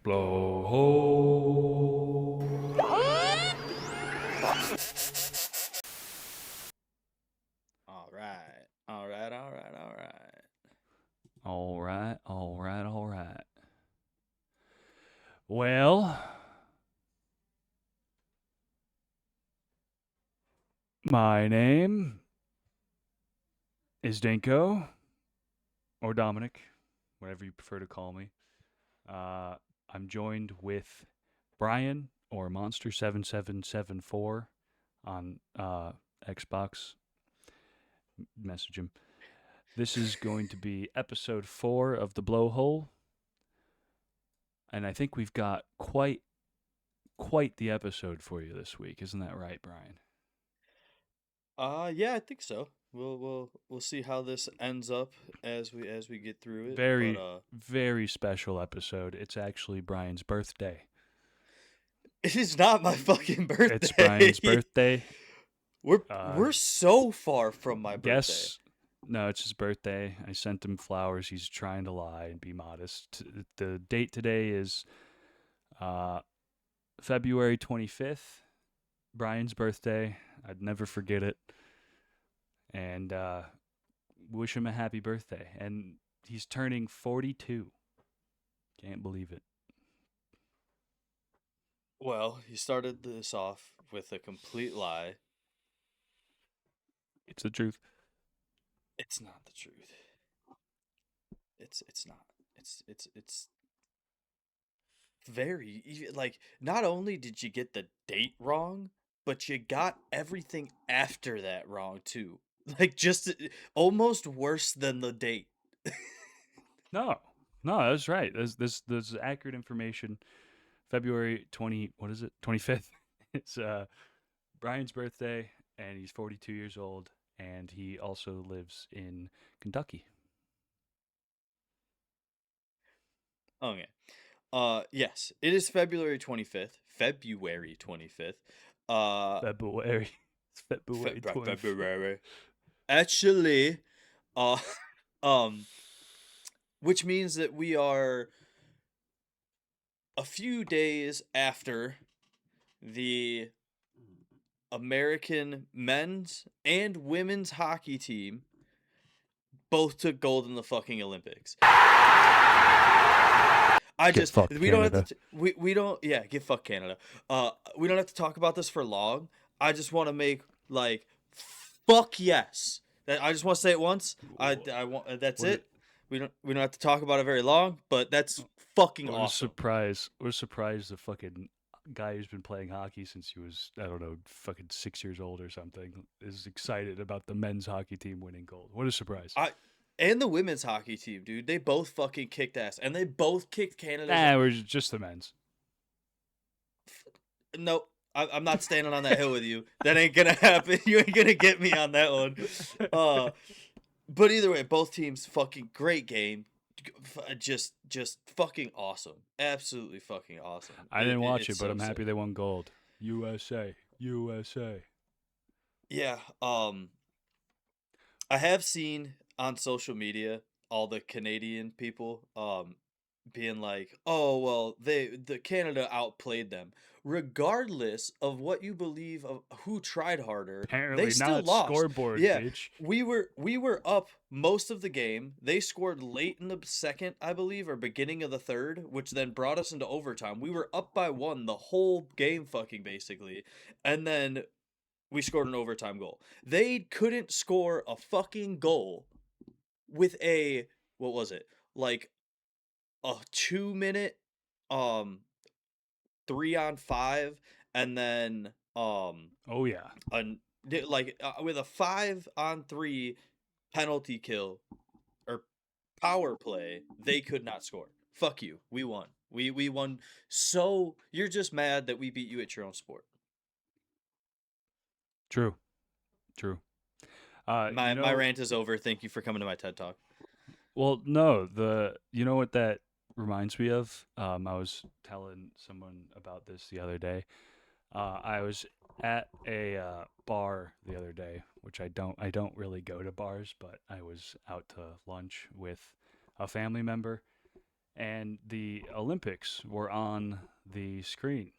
Blowhole. All right. All right. All right. All right. All right, all right, all right. Well, my name is Dinko or Dominic, whatever you prefer to call me. Uh, I'm joined with Brian or Monster7774 on Xbox. Message him. This is going to be episode 4 of the Blowhole, and I think we've got quite the episode for you this week. Isn't that right, Brian? Yeah, I think so. We'll see how this ends up as we get through it. But Very, very special episode. It's actually Brian's birthday. it is not my fucking It's Brian's birthday. birthday. we're so far from my birthday. Guess, no, it's his birthday. I sent him flowers. He's trying to lie and be modest. The date today is uh, February 25th, Brian's birthday. I'd never forget it. And wish him a happy birthday. And he's turning 42. Can't believe it. Well, he started this off with a complete lie. It's the truth. It's not the truth. It's not. It's very like not only did you get the date wrong, but you got everything after that wrong too. Like just almost worse than the date. No, no, that's right. There's accurate information. February 20, what is it? 25th. It's Brian's birthday, and he's 42 years old, and he also lives in Kentucky. Okay. Yes, it is February 25th. February 25th. Uh February. It's February 25th. February. Actually, uh um which means that we are a few days after the American men's and women's hockey team both took gold in the fucking Olympics. I Get just fucked, we don't have Canada. to we don't yeah, get fuck Canada. We don't have to talk about this for long. I just want to make like fuck yes. I just want to say it once. I want that's What a, it. We don't have to talk about it very long, but that's fucking what a awesome. surprise. What a surprise the fucking guy who's been playing hockey since he was, I don't know, fucking 6 years old or something, is excited about the men's hockey team winning gold. What a surprise. I and the women's hockey team, dude. They both fucking kicked ass, and they both kicked Canada's. Nah, we're just the men's. No, I'm not standing on that hill with you. That ain't gonna happen. You ain't gonna get me on that one. But either way, both teams fucking great game. Just fucking awesome. Absolutely fucking awesome. I didn't watch It's it, but so I'm happy sick. they won gold. USA, USA. Yeah. I have seen on social media all the Canadian people being like, "Oh, well, the Canada outplayed them." Regardless of what you believe of who tried harder, they Apparently still not lost. scoreboard, Yeah, bitch. we were up most of the game. They scored late in the second, I believe, or beginning of the third, which then brought us into overtime. We were up by 1 the whole game fucking basically. And then we scored an overtime goal. They couldn't score a fucking goal with a what was it? Like a 2 minute um 3-on-5 and then Oh yeah. an with a 5-on-3 penalty kill or power play, they could not score. Fuck you. We won. We won. So you're just mad that we beat you at your own sport. True. True. You My know, rant is over. Thank you for coming to my TED Talk. well, no, you know what that reminds me of? I was telling someone about this the other day. I was at a bar the other day, which I don't really go to bars, but I was out to lunch with a family member, and the Olympics were on the screen,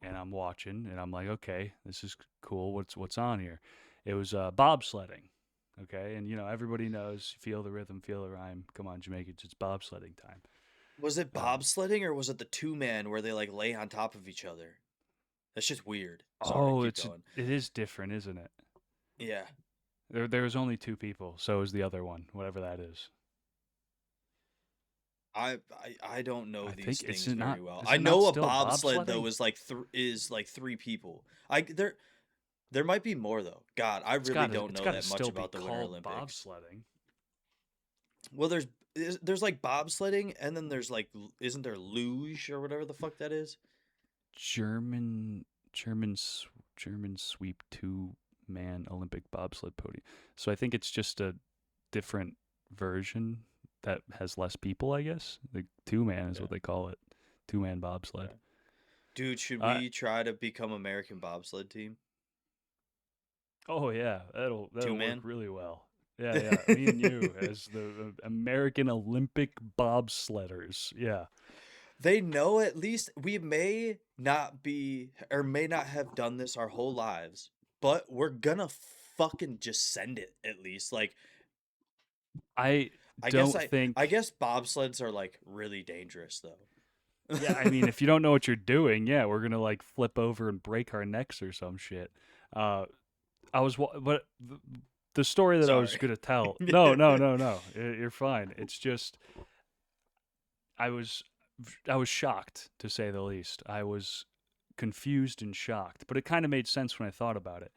and I'm watching, and I'm like, okay, this is cool. What's on here? It was bobsledding. Okay, and everybody knows, feel the rhythm, feel the rhyme. Come on, Jamaicans, it's bobsledding time. Was it Uh, bobsledding or was it the two man where they like lay on top of each other? That's just weird. Sorry, oh, keep going. it is different, isn't it? Yeah. There was only two people, so is the other one, whatever that is. I don't know I these think things very well. is I it not know a still bobsled though bobsledding? is like three people. There might be more though. God, I really don't It's know gotta that much still be about the Winter called Olympics. bobsledding. Well, there's like bobsledding and then there's like isn't there luge or whatever the fuck that is? German German German sweep 2-man Olympic bobsled podium. So I think it's just a different version that has less people, I guess. The 2-man is Yeah. what they call it. 2-man bobsled. Okay. Dude, should Uh we try to become American bobsled team? oh yeah, Two that'll work man? really well. Yeah, yeah. Me and you as the American Olympic bobsledders. Yeah. They know at least we may not be or may not have done this our whole lives, but we're gonna fucking just send it at least. Like I I guess don't I think guess bobsleds are like really dangerous though. Yeah, I mean, if you don't know what you're doing, yeah, we're gonna like flip over and break our necks or some shit. Uh, but the story that I was Sorry. gonna tell, no, no, no, no, you're fine. It's just I was, I was shocked to say the least. I was confused and shocked, but it kind of made sense when I thought about it.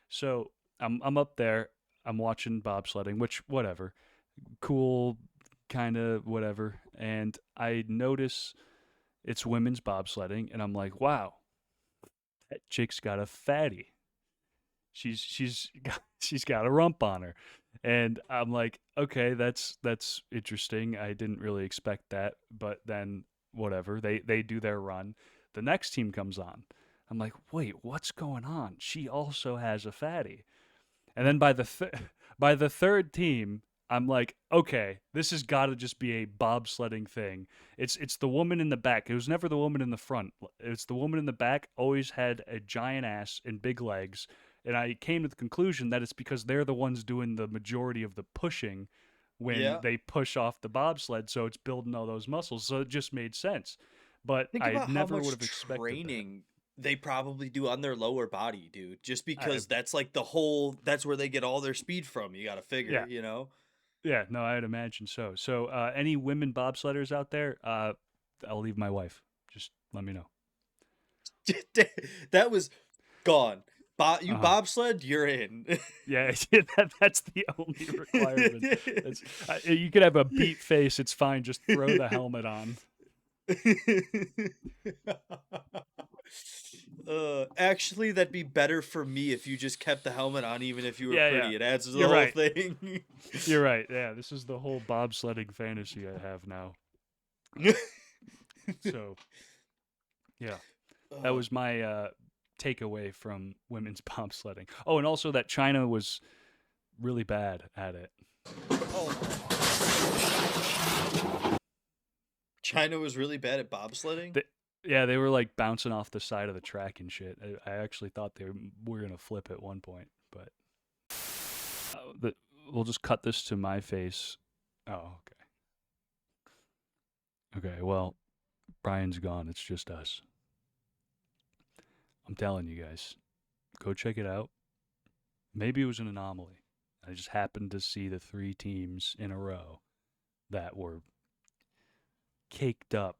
So I'm up there, I'm watching bobsledding, which whatever, cool, kind of whatever, and I notice it's women's bobsledding, and I'm like, wow, that chick's got a fatty. She's got a rump on her, and I'm like, okay, that's interesting. I didn't really expect that, but then whatever. They do their run. The next team comes on. I'm like, wait, what's going on? She also has a fatty. And then by the third team, I'm like, okay, this has got to just be a bobsledding thing. It's the woman in the back. It was never the woman in the front. It's the woman in the back. Always had a giant ass and big legs. And I came to the conclusion that it's because they're the ones doing the majority of the pushing when Yeah. they push off the bobsled. So it's building all those muscles. So it just made sense. But Think I about how never would much have expected that. training they probably do on their lower body, dude. Just I, because that's like that's where they get all their speed from. You got to figure, yeah, you know. Yeah, no, I'd imagine so. So, any women bobsledders out there? I'll leave my wife. Just let me know. That was gone. You Uh huh. bobsled, you're in. Yeah, that's the only requirement. That's you could have a beat face. It's fine. Just throw the helmet on. Actually, that'd be better for me if you just kept the helmet on, even if you were Yeah, yeah. pretty. It adds to the You're whole right. thing. You're right. Yeah, this is the whole bobsledding fantasy I have now. So, yeah, that Oh, was my takeaway from women's bobsledding. Oh, and also that China was really bad at it. China was really bad at bobsledding. They, yeah, they were like bouncing off the side of the track and shit. I actually thought they were gonna flip at one point, but we'll just cut this to my face. Oh, okay. Okay, well, Brian's gone. It's just us. I'm telling you guys, go check it out. Maybe it was an anomaly. I just happened to see the three teams in a row that were caked up.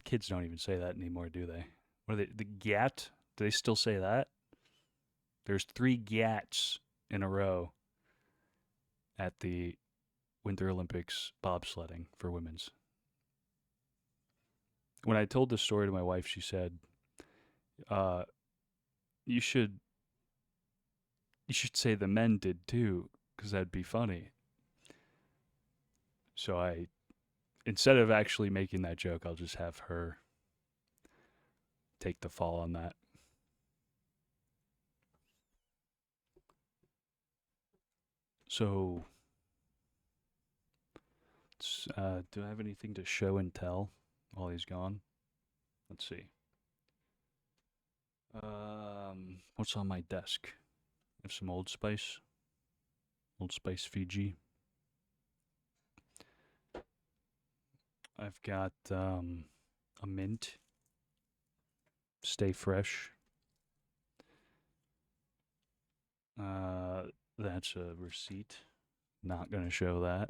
Kids don't even say that anymore, do they? What are they? The GAT? Do they still say that? There's three GATs in a row at the Winter Olympics bobsledding for women's. When I told this story to my wife, she said, uh, "You should say the men did too, because that'd be funny." So instead of actually making that joke, I'll just have her take the fall on that. So Do I have anything to show and tell while he's gone? Let's see. What's on my desk? I have some Old Spice. Old Spice Fiji. I've got a mint. Stay fresh. That's a receipt. Not gonna show that.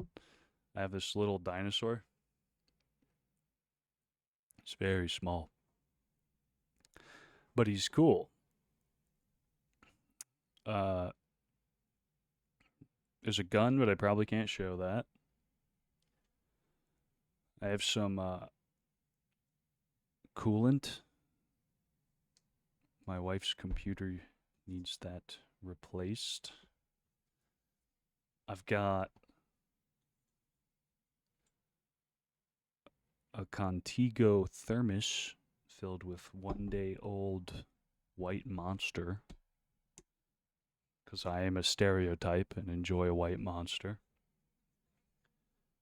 I have this little dinosaur. It's very small, but he's cool. Uh, there's a gun, but I probably can't show that. I have some coolant. My wife's computer needs that replaced. I've got a Contigo thermos filled with 1-day-old white monster, because I am a stereotype and enjoy a white monster.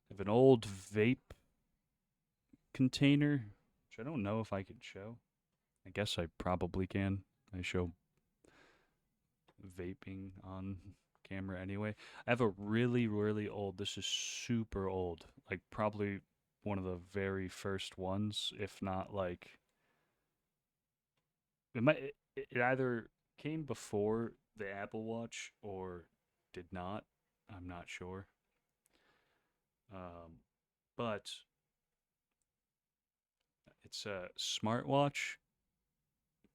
I have an old vape container, which I don't know if I can show. I guess I probably can. I show vaping on camera anyway. I have a really, really old, this is super old, like probably one of the very first ones, if not like, it either came before the Apple Watch or did not. I'm not sure. But it's a smartwatch,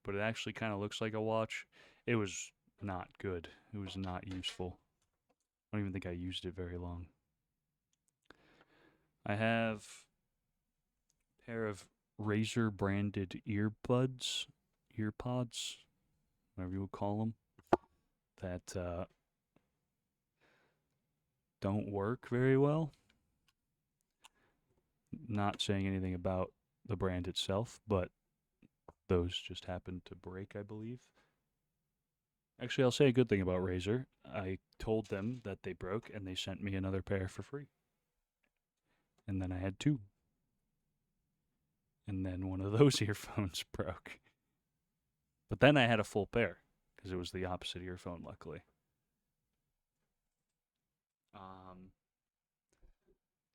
but it actually kind of looks like a watch. It was not good. It was not useful. I don't even think I used it very long. I have a pair of Razer branded earpods, whatever you would call them, that don't work very well. Not saying anything about the brand itself, but those just happened to break, I believe. Actually, I'll say a good thing about Razer. I told them that they broke, and they sent me another pair for free. And then I had two. And then one of those earphones broke. But then I had a full pair, because it was the opposite earphone, luckily.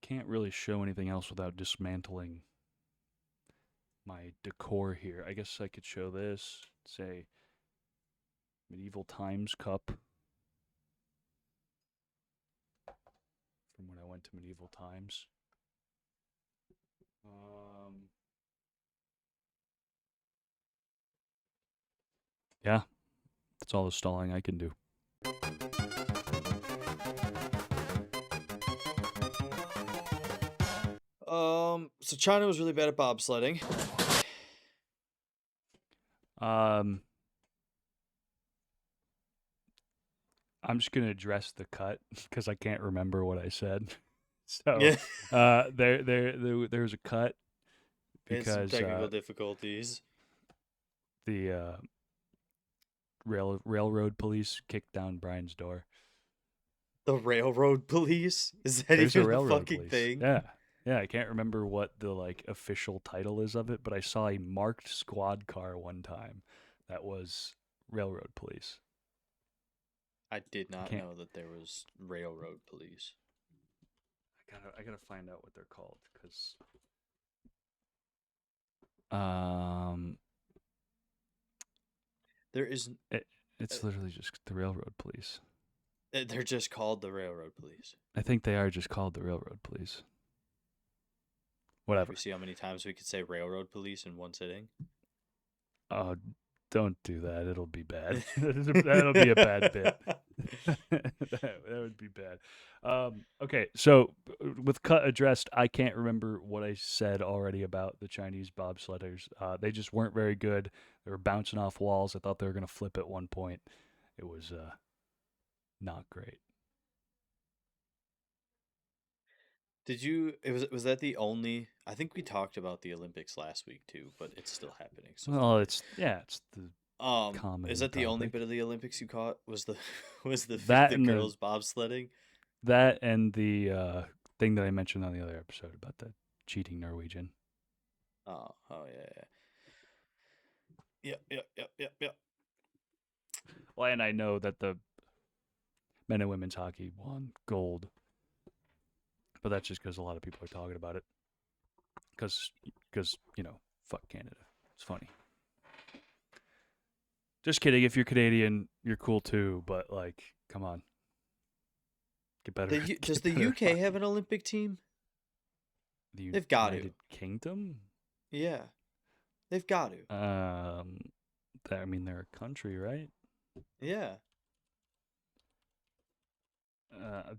Can't really show anything else without dismantling my decor here. I guess I could show this. Say Medieval Times cup from when I went to Medieval Times. Yeah, that's all the stalling I can do. So China was really bad at bobsledding. I'm just gonna address the cut because I can't remember what I said. So, Yeah. there's a cut And some because technical difficulties. the railroad police kicked down Brian's door. The railroad police? Is that There's a even a railroad fucking police. thing? Yeah. Yeah, I can't remember what the like official title is of it, but I saw a marked squad car one time that was railroad police. I did not Can't know that there was railroad police. I gotta find out what they're called because There is. it's literally just the railroad police. They're just called the railroad police. I think they are just called the railroad police. Should Whatever. we see how many times we could say railroad police in one sitting? Don't do that. It'll be bad. That'll be a bad bit. that would be bad. Okay, so with cut addressed, I can't remember what I said already about the Chinese bobsledders. They just weren't very good. They were bouncing off walls. I thought they were going to flip at one point. It was not great. Did you? Was that the only? I think we talked about the Olympics last week too, but it's still happening. So Well, it's the common is that the only topic. bit of the Olympics you caught? Was the That the and girls bobsledding? that and the thing that I mentioned on the other episode about the cheating Norwegian. Oh yeah. Yeah. Well, and I know that the men and women's hockey won gold, but that's just because a lot of people are talking about it. Because fuck Canada. It's funny. Just kidding. If you're Canadian, you're cool too. But like, come on, get better. Does Get the better at UK have hockey. an Olympic team? The They've got to. United Kingdom. Yeah, they've got to. Um, I mean, they're a country, right? Yeah.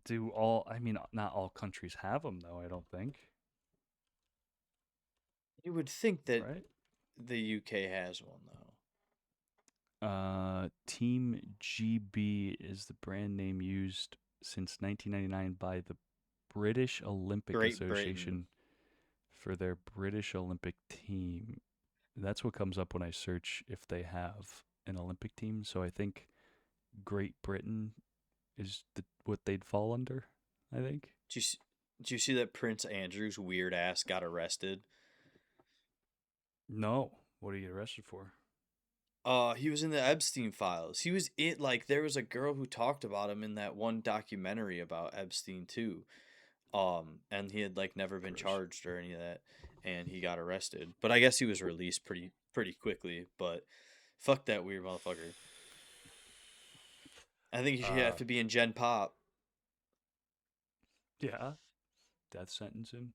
Do all? I mean, not all countries have them, though. I don't think. You would think that Right? the UK has one though. Team GB is the brand name used since 1999 by the British Olympic Great Britain. Association for their British Olympic team. That's what comes up when I search if they have an Olympic team. So I think Great Britain is what they'd fall under. I think. Do you, do you see that Prince Andrew's weird ass got arrested? No. What did he get arrested for? He was in the Epstein files. He was it like there was a girl who talked about him in that one documentary about Epstein too. And he had like never been Gross. charged or any of that, and he got arrested. But I guess he was released pretty quickly. But fuck that weird motherfucker. I think he should have Uh, to be in Gen Pop. yeah. Death sentence him.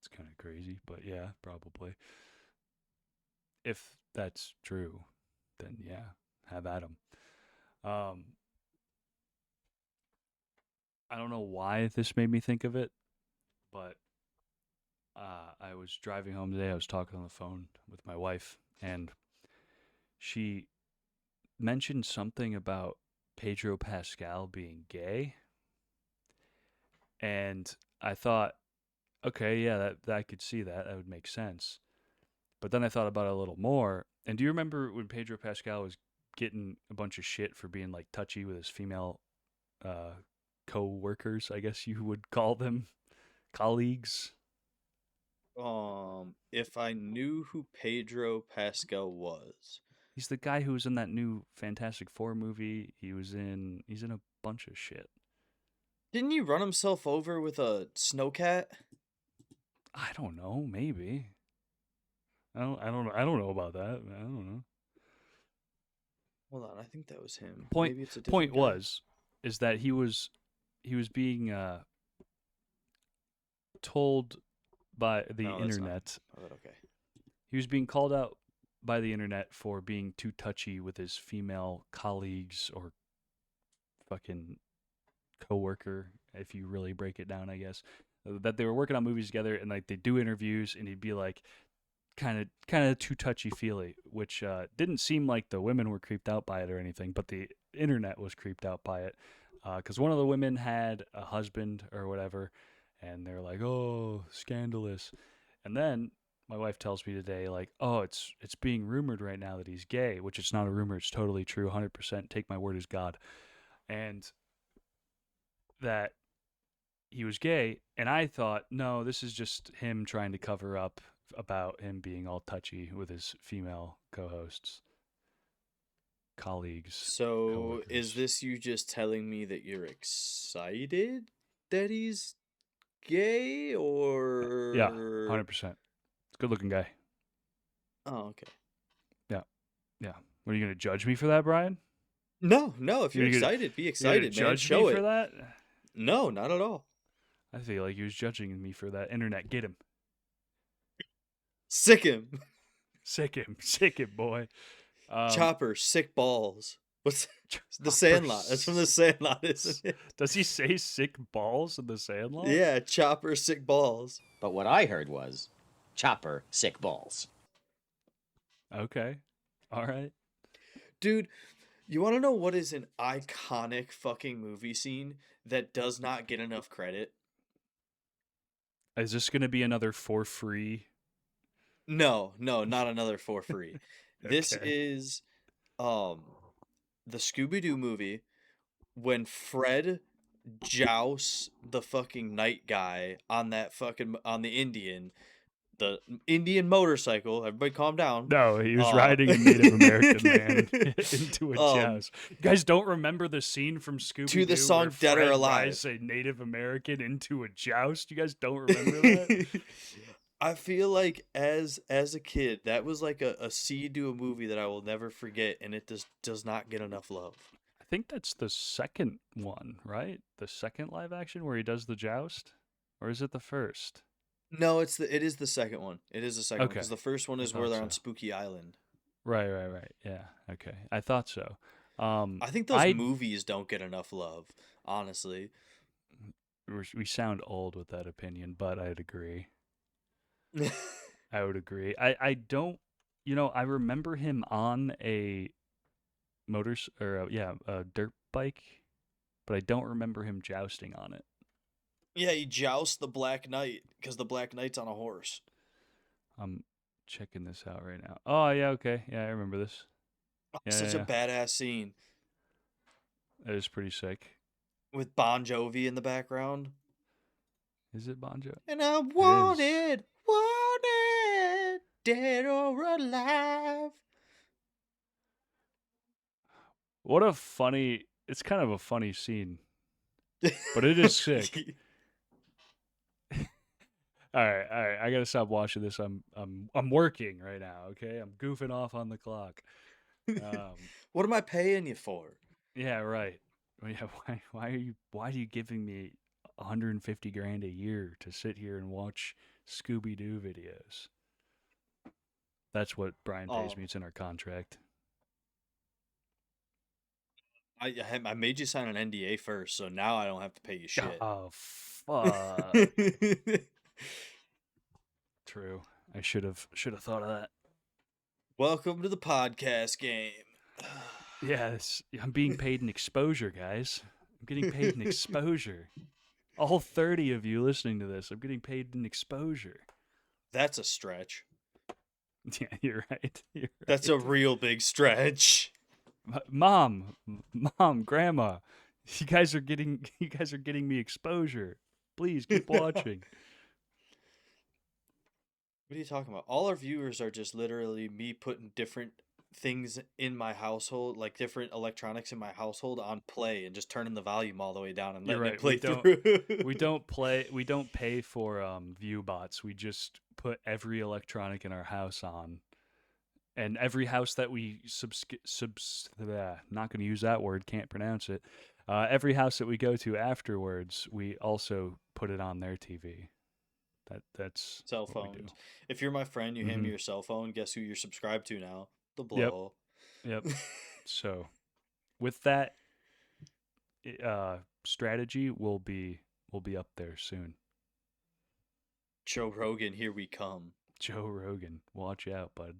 It's kind of crazy, but yeah, probably. If that's true, then yeah, have at him. Um, I don't know why this made me think of it, but I was driving home today. I was talking on the phone with my wife, and she mentioned something about Pedro Pascal being gay, and I thought, okay, yeah, that I could see that. That would make sense. But then I thought about it a little more. And do you remember when Pedro Pascal was getting a bunch of shit for being like touchy with his female uh, co-workers? I guess you would call them colleagues. If I knew who Pedro Pascal was, He's the guy who was in that new Fantastic Four movie. He's in a bunch of shit. didn't he run himself over with a snowcat? I don't know. Maybe. I don't know about that. I don't know. Hold on, I think that was him. Point Maybe it's a point different guy. was is that he was being told by the No, that's not him. internet. Oh, but okay. He was being called out by the internet for being too touchy with his female colleagues or fucking coworker, if you really break it down, I guess. That they were working on movies together and like they do interviews and he'd be like kind of too touchy feely, which didn't seem like the women were creeped out by it or anything, but the internet was creeped out by it because one of the women had a husband or whatever, and they're like, "Oh, scandalous," and then my wife tells me today, like, "Oh, it's being rumored right now that he's gay," which it's not a rumor; it's totally true, 100%. Take my word as God, and that he was gay, and I thought, no, this is just him trying to cover up about him being all touchy with his female co-hosts, colleagues, So, is coworkers. this you just telling me that you're excited that he's gay, Yeah, or 100%. Good looking guy. oh, okay. Yeah, yeah. What are you gonna judge me for that, Brian? No, no, if you're You're gonna excited, be you're gonna excited, man. judge me Show for it. that? No, not at all. I feel like he was judging me for that. Internet, get him, Sick him. sick him, boy. Um, Chopper, sick balls. What's the Chopper. Sandlot? That's from the Sandlot, isn't it? Does he say sick balls in the Sandlot? Yeah, Chopper, sick balls. But what I heard was Chopper sick balls. Okay, all right. Dude, you want to know what is an iconic fucking movie scene that does not get enough credit? Is this gonna be another for free? No, no, not another for free. This Okay. is um the Scooby-Doo movie when Fred joust the fucking night guy on the Indian motorcycle. Everybody calm down. No, he was Uh, riding a Native American man into a um, joust. You guys don't remember the scene from to Scooby the Doo where song "Dead or Fred Alive." rides a Native American into a joust? You guys don't remember that? I feel like as a kid, that was like a seed to a movie that I will never forget, and it does not get enough love. I think that's the second one, right? The second live action where he does the joust, or is it the first? No, it is the second one. It is the second one Okay, because the first one I is where thought they're on so. Spooky Island. Right. Yeah. Okay, I thought so. I think those I movies don't get enough love, honestly. we sound old with that opinion, but I'd agree. I would agree. I don't. I remember him on a a dirt bike, but I don't remember him jousting on it. Yeah, he jousts the Black Knight because the Black Knight's on a horse. I'm checking this out right now. Oh yeah, okay, yeah, I remember this. Such a Yeah, badass scene that is pretty sick. with Bon Jovi in the background. Is it Bon Jovi? And I'm It is. wanted, dead or alive. What a funny. It's kind of a funny scene, but it is sick. All right. I gotta stop watching this. I'm working right now. Okay, I'm goofing off on the clock. What am I paying you for? Yeah, right. Well, yeah, why are you giving me 150 grand a year to sit here and watch Scooby Doo videos? That's what Brian pays Oh, me. It's in our contract. I made you sign an NDA first, so now I don't have to pay you shit. Oh fuck. True. I should have thought of that. Welcome to the podcast game. Yes, I'm being paid in exposure, guys. I'm getting paid in exposure. All 30 of you listening to this, I'm getting paid in exposure. That's a stretch. Yeah, you're right. You're That's a right. real big stretch. Mom, Grandma, you guys are getting me exposure. Please keep watching. What are you talking about? All our viewers are just literally me putting different things in my household, like different electronics in my household on play and just turning the volume all the way down and You're letting it right. play through. We don't pay for view bots. We just put every electronic in our house on. And every house that we not going to use that word, can't pronounce it. Every house that we go to afterwards, we also put it on their TV. That's Cell what we do. phones. If you're my friend, you hand me Mm-hmm. your cell phone. Guess who you're subscribed to now? The Yep. Blowhole. Yep. So, with that strategy, we'll be up there soon. Joe Rogan, here we come. Joe Rogan, watch out, bud.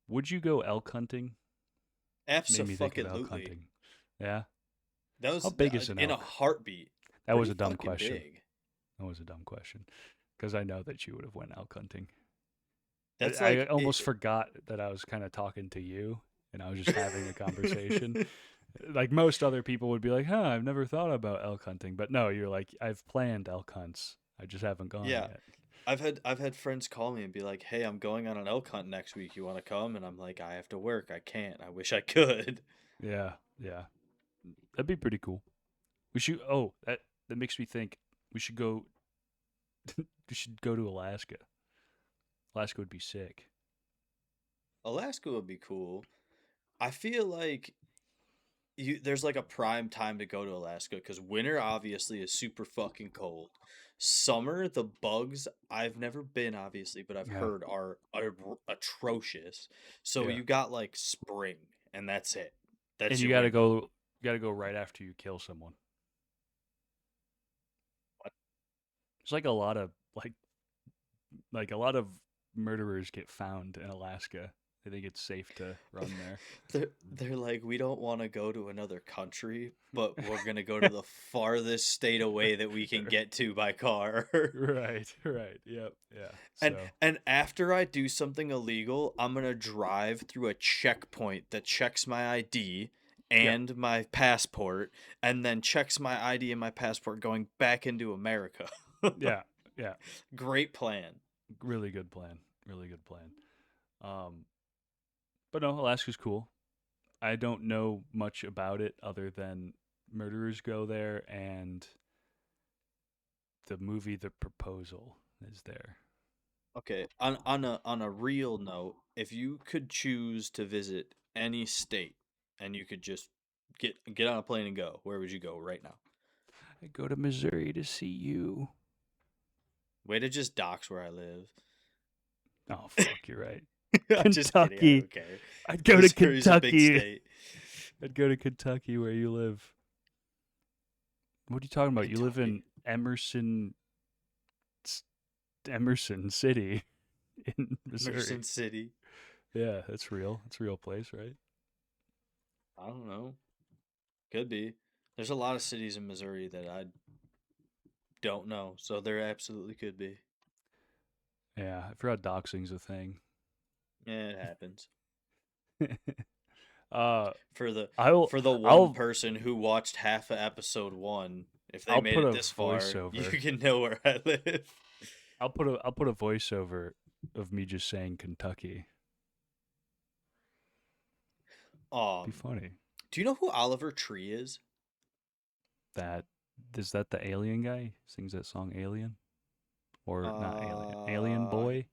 Would you go elk hunting? Made me think of elk Absolutely. hunting. Yeah. That was How big is an in a elk? heartbeat. That was Pretty a dumb fucking question. big. That was a dumb question because I know that you would have went elk hunting. That's I like almost forgot that I was kind of talking to you and I was just having a conversation. Like most other people would be like, "Huh, I've never thought about elk hunting," but no, you're like, "I've planned elk hunts. I just haven't gone Yeah. yet." I've had friends call me and be like, "Hey, I'm going on an elk hunt next week. You want to come?" And I'm like, "I have to work. I can't. I wish I could." Yeah, that'd be pretty cool. We should. Oh, that makes me think. We should go. We should go to Alaska. Alaska would be sick. Alaska would be cool. I feel like there's like a prime time to go to Alaska because winter obviously is super fucking cold. Summer, the bugs, I've never been obviously, but I've Yeah, heard are atrocious. So yeah. you got like spring, and that's it. And That's you your gotta window. go. You gotta go right after you kill someone. What? There's like a lot of like a lot of murderers get found in Alaska. I think it's safe to run there. They're like, we don't want to go to another country, but we're gonna go to the farthest state away that we can get to by car. Right. Yep. Yeah. And So and after I do something illegal, I'm gonna drive through a checkpoint that checks my ID, and my passport, and then checks my ID and my passport going back into America. Yeah, yeah. Great plan. Really good plan. Really good plan. Um, but no, Alaska's cool. I don't know much about it other than murderers go there and the movie The Proposal is there. Okay, on a real note, if you could choose to visit any state and you could just get on a plane and go, where would you go right now? I go to Missouri to see you. Way to just dox where I live. Oh fuck, you're right. I'm just kidding. I Kentucky. don't care. I'd go to Missouri's a big Kentucky. state. I'd go to Kentucky where you live. What are you talking about? You live in Kentucky. Emerson City in Missouri. Emerson City. Yeah, that's real. It's a real place, right? I don't know. Could be. There's a lot of cities in Missouri that I don't know, so there absolutely could be. Yeah, I forgot doxing's a thing. Yeah, it happens. uh, For the I'll for the one I'll person who watched half of episode 1, if they I'll made put it a this far, you voiceover. can know where I live. I'll put a voiceover of me just saying Kentucky. Be Um, funny. do you know who Oliver Tree is? That is that the alien guy sings that song Alien or not Alien? Alien Uh, Boy?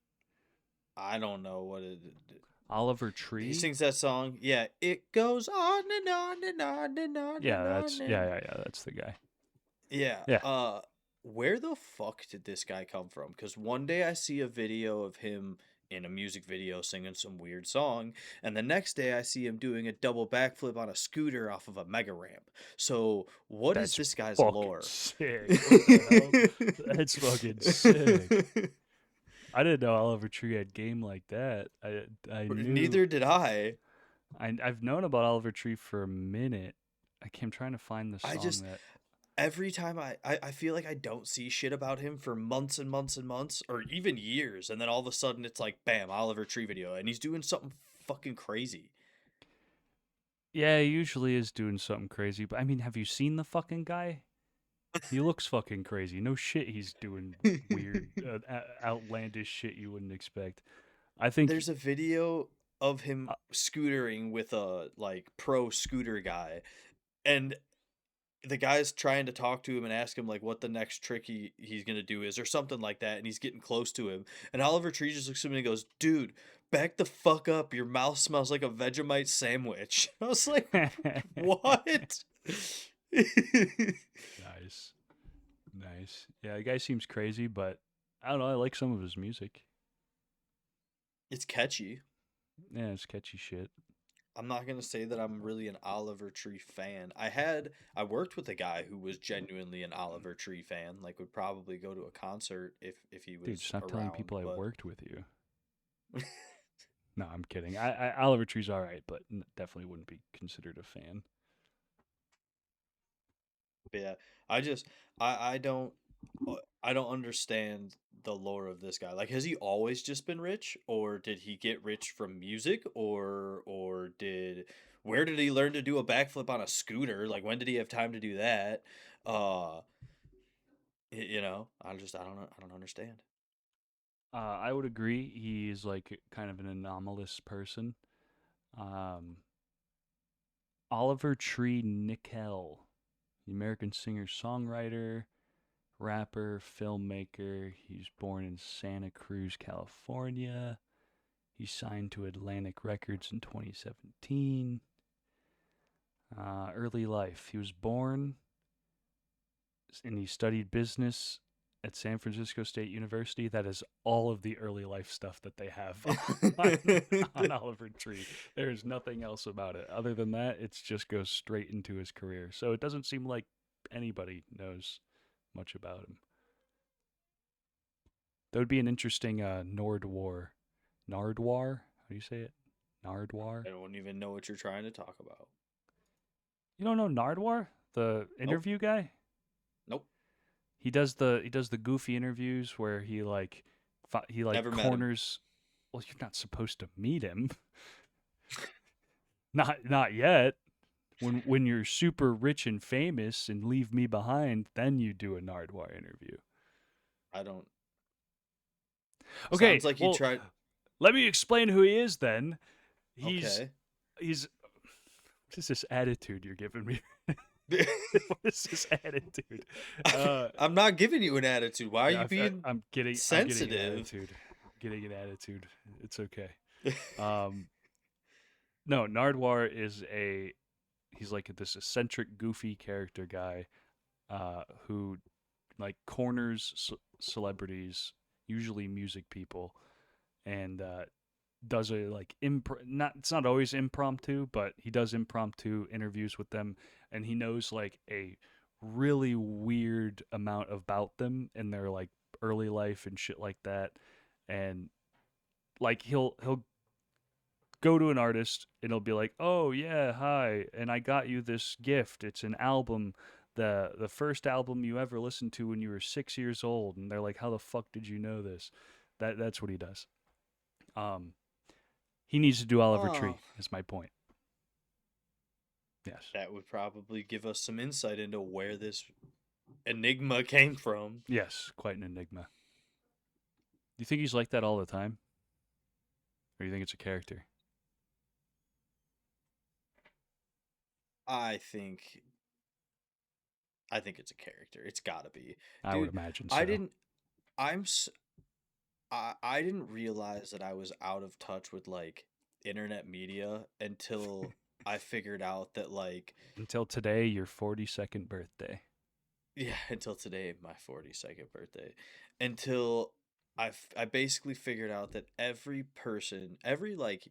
I don't know what it. Oliver He Tree? sings that song. Yeah, it goes on and on and on and on Yeah, and on and. that's the guy. Yeah. Yeah. Where the fuck did this guy come from? Because one day I see a video of him in a music video singing some weird song, and the next day I see him doing a double backflip on a scooter off of a mega ramp. So what is That's this guy's fucking lore? sick. What the hell? That's fucking sick. I didn't know Oliver Tree had game like that. I knew Neither did I. I've known about Oliver Tree for a minute. I'm trying to find the I song just that every time I feel like I don't see shit about him for months and months and months, or even years, and then all of a sudden it's like bam, Oliver Tree video, and he's doing something fucking crazy. yeah, he usually is doing something crazy. But I mean, have you seen the fucking guy? He looks fucking crazy. No shit, he's doing weird, outlandish shit you wouldn't expect. I think There's a video of him uh, scootering with a like pro scooter guy, and the guy's trying to talk to him and ask him like what the next trick he's gonna do is or something like that, and he's getting close to him, and Oliver Tree just looks at him and goes, "Dude, back the fuck up! Your mouth smells like a Vegemite sandwich." I was like, "What?" nice, nice. Yeah, the guy seems crazy, but I don't know. I like some of his music. It's catchy. Yeah, it's catchy shit. I'm not gonna say that I'm really an Oliver Tree fan. I worked with a guy who was genuinely an Oliver Tree fan. Like would probably go to a concert if he Dude, was stop telling around. people I But worked with you. No, I'm kidding. Oliver Tree's all right, but definitely wouldn't be considered a fan. yeah, I just I don't understand the lore of this guy. Like, has he always just been rich, or did he get rich from music, or did where did he learn to do a backflip on a scooter? Like, when did he have time to do that? Uh, I don't know. I don't understand. I would agree. He's like kind of an anomalous person. Um, Oliver Tree Nickel, the American singer songwriter, rapper, filmmaker. He was born in Santa Cruz, California. He signed to Atlantic Records in 2017. Early life. He was born and he studied business at San Francisco State University. That is all of the early life stuff that they have on Oliver Tree. There is nothing else about it. Other than that, it just goes straight into his career. So it doesn't seem like anybody knows much about him. That would be an interesting Nardwar. Nardwar? How do you say it? Nardwar? I don't even know what you're trying to talk about. You don't know Nardwar? The Nope. interview guy? Nope. He does the goofy interviews where he Never met him. corners. Well, you're not supposed to meet him. Not yet. When you're super rich and famous and leave me behind, then you do a Nardwuar interview. I don't. Okay, Sounds like you well, tried. let me explain who he is then. He's Okay. he's what is this attitude you're giving me? What is this attitude? I'm not giving you an attitude. Why are Yeah, you being I'm getting an sensitive? attitude. Getting an attitude. It's okay. No, Nardwuar is he's like this eccentric, goofy character guy, who like corners celebrities, usually music people, and does a like not it's not always impromptu, but he does impromptu interviews with them, and he knows like a really weird amount about them and their like early life and shit like that, and like he'll go to an artist and he'll be like, "Oh yeah, hi, and I got you this gift. It's an album, the first album you ever listened to when you were 6 years old." And they're like, "How the fuck did you know this?" That's what he does. Um, he needs to do Oliver Oh, Tree. Is my point. Yes. that would probably give us some insight into where this enigma came from. Yes, quite an enigma. Do you think he's like that all the time, or do you think it's a character? I think I think it's a character. It's got to be. I would Dude, imagine I so. didn't I'm s- I didn't realize that I was out of touch with like internet media until I figured out that like Until today, your 42nd birthday. yeah, until today, my 42nd birthday, until I basically figured out that every person, every like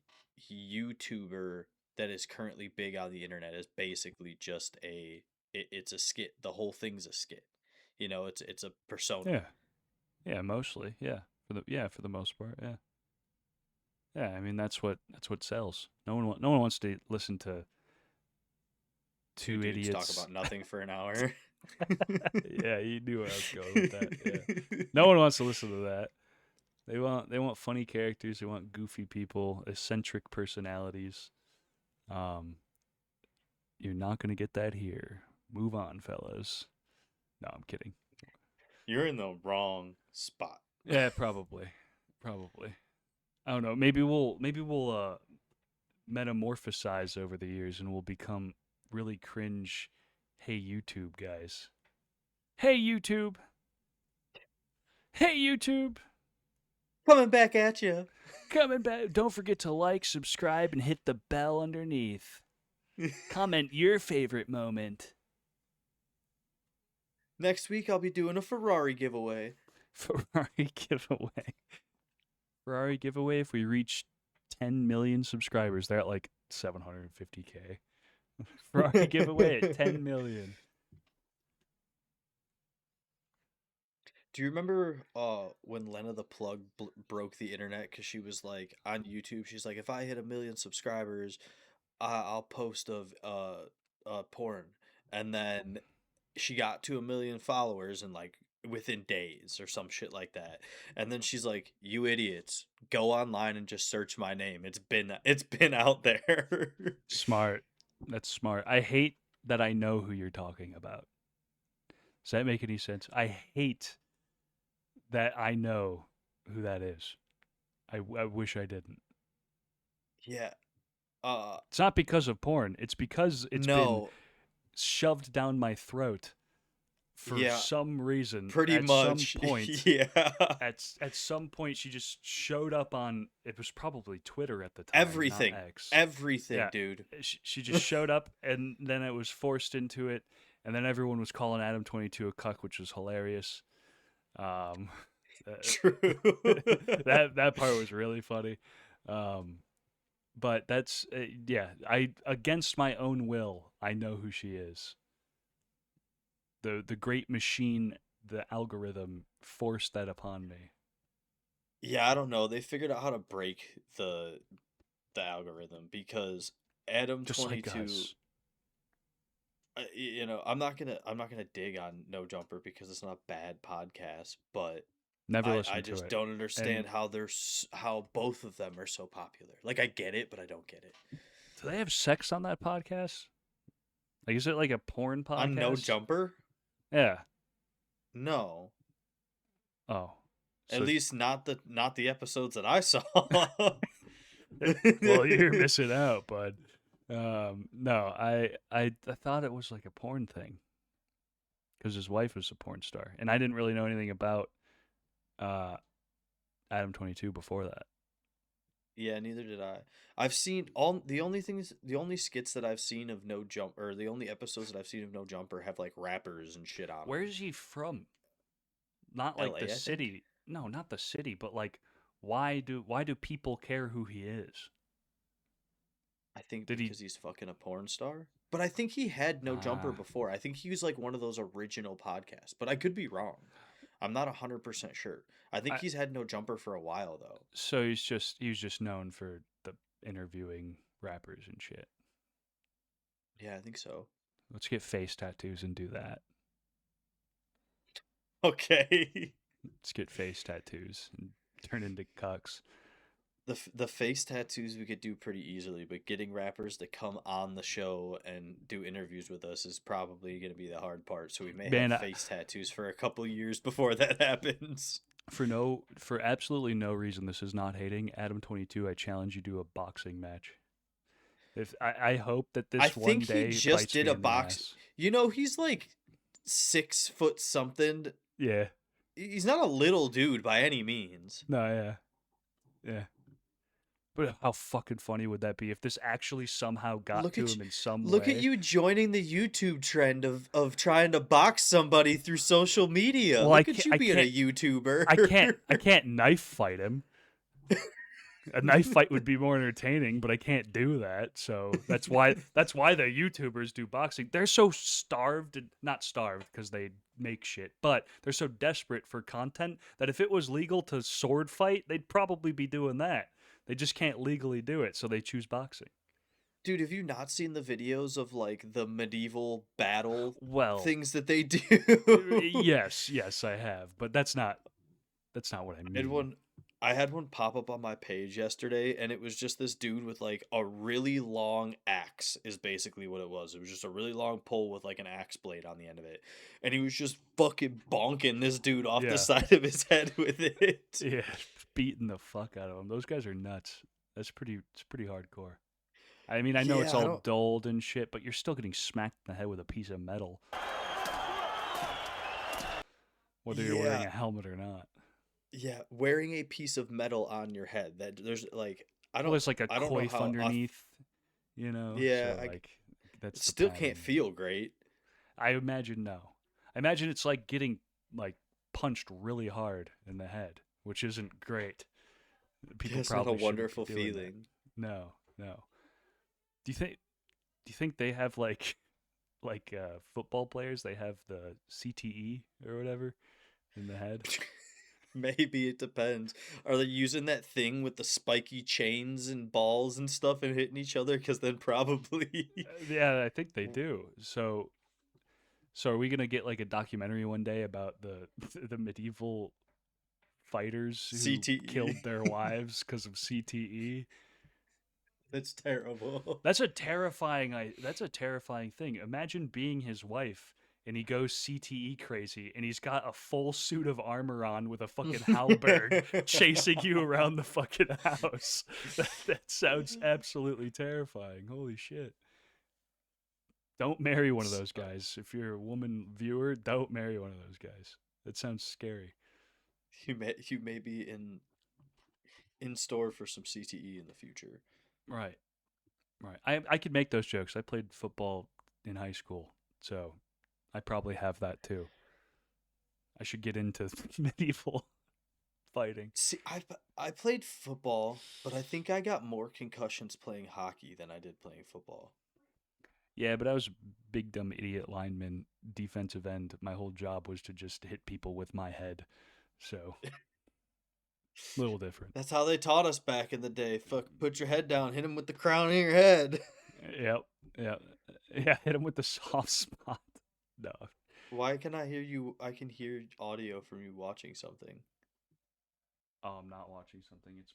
YouTuber that is currently big on the internet is basically just it's a skit. The whole thing's a skit. It's a persona. Yeah. Yeah, mostly. Yeah. For the most part. Yeah. Yeah, I mean that's what sells. No one wants to listen to Two two dudes talk idiots. about nothing for an hour. Yeah, you knew where I was going with that. Yeah. No one wants to listen to that. They want funny characters, they want goofy people, eccentric personalities. Um you're not going to get that here. Move on, fellas. No, I'm kidding. You're in the wrong spot. Yeah, probably. Probably. I don't know. Maybe we'll metamorphosize over the years and we'll become really cringe hey YouTube guys. Hey YouTube. Hey YouTube. Coming back at you. Coming back. Don't forget to like, subscribe, and hit the bell underneath. Comment your favorite moment. Next week I'll be doing a Ferrari giveaway. Ferrari giveaway. Ferrari giveaway if we reach 10 million subscribers. They're at like 750K. Ferrari giveaway at 10 million. Do you remember when Lena the Plug broke the internet because she was like on YouTube? She's like, if I hit 1 million subscribers, I'll post of porn, and then she got to 1 million followers and like within days or some shit like that. And then she's like, "You idiots, go online and just search my name. It's been out there." Smart. That's smart. I hate that I know who you're talking about. Does that make any sense? I hate that I know who that is. I wish I didn't. Yeah. Uh, It's not because of porn. It's because it's been no. shoved down my throat for Yeah, some reason pretty at some much. point. Yeah. At some point, she just showed up on. It was probably Twitter at the time, not Everything. X. Everything, Yeah, dude. she just showed up, and then it was forced into it, and then everyone was calling Adam 22 a cuck, which was hilarious. Um, True. that part was really funny. Um, but that's yeah. I against my own will, I know who she is. The great machine, the algorithm forced that upon me. Yeah, I don't know. They figured out how to break the algorithm because Adam Just like 22, us. I'm not gonna dig on No Jumper because it's not a bad podcast, but Never I listened to just it. don't understand And how both of them are so popular. Like I get it, but I don't get it. do they have sex on that podcast? Like, is it like a porn On No podcast? Jumper? Yeah. No. Oh. At So, least not the episodes that I saw. well, you're missing out, bud. No, I thought it was like a porn thing because his wife was a porn star, and I didn't really know anything about uh, Adam 22 before that. Yeah, neither did I. I've seen all the only skits that I've seen of No Jump or the only episodes that I've seen of No Jumper have like rappers and shit on Where them. is he from? Not like the LA, I think. city. No, not the city, but like, why do people care who he is? I think Did he? because he's fucking a porn star. But I think he had No Jumper Ah, before. I think he was like one of those original podcasts. But I could be wrong. I'm not 100% sure. I think I he's had No Jumper for a while though. so he was just known for the interviewing rappers and shit. Yeah, I think so. Let's get face tattoos and do that. Okay. Let's get face tattoos and turn into cucks. The face tattoos we could do pretty easily, but getting rappers to come on the show and do interviews with us is probably going to be the hard part. So we may have Man, face tattoos for a couple years before that happens. for absolutely no reason, this is not hating. Adam 22, I challenge you to a boxing match. If I hope that I this one think he day just bites did me a in the box. ass. You know, he's like 6 foot something. Yeah. He's not a little dude by any means. No, yeah. Yeah. But how fucking funny would that be if this actually somehow got Look to at you, him in some look at way? you joining the YouTube trend of trying to box somebody through social media. Well, Look at you being a YouTuber. I can't knife fight him. A knife fight would be more entertaining, but I can't do that. So that's why the YouTubers do boxing. They're so starved, not starved because they make shit, but they're so desperate for content that if it was legal to sword fight, they'd probably be doing that. They just can't legally do it, so they choose boxing. Dude, have you not seen the videos of like the medieval battle Well, things that they do? yes, I have, but that's not what I I had mean. one I had one pop up on my page yesterday and it was just this dude with like a really long axe is basically what it was. It was just a really long pole with like an axe blade on the end of it. And he was just fucking bonking this dude off the Yeah, side of his head with it. yeah, beating the fuck out of them. Those guys are nuts. It's pretty hardcore. I mean, I know it's Yeah, I all don't dulled and shit, but you're still getting smacked in the head with a piece of metal, whether you're wearing yeah, a helmet or not. yeah, wearing a piece of metal on your head. That there's like Well, there's like a I don't know coif how underneath, you know, yeah, so like it that's the still can't padding. feel great. I imagine no. I imagine it's like getting like punched really hard in the head, which isn't great. Yeah, People it's not a probably shouldn't be wonderful doing that. feeling. No, no. Do you think do you think they have like football players, they have the CTE or whatever in the head? Maybe it depends. Are they using that thing with the spiky chains and balls and stuff and hitting each other? Because then probably Yeah, I think they do. So are we gonna get like a documentary one day about the the medieval fighters who CTE. killed their wives because of CTE? That's terrible. That's a terrifying thing. Imagine being his wife and he goes CTE crazy and he's got a full suit of armor on with a fucking halberd chasing you around the fucking house. That sounds absolutely terrifying. Holy shit. Don't marry one of those So, guys. If you're a woman viewer, don't marry one of those guys. That sounds scary. you may be in store for some CTE in the future. Right. Right. I could make those jokes. I played football in high school, so I probably have that too. I should get into medieval fighting. See, I played football, but I think I got more concussions playing hockey than I did playing football. Yeah, but I was big dumb idiot lineman, defensive end. My whole job was to just hit people with my head. So, a little different. That's how they taught us back in the day. Fuck, put your head down, hit him with the crown of your head. Yep. Yep. Yeah, hit him with the soft spot. No. Why can I hear you? I can hear audio from you watching something. Oh, I'm not watching something. It's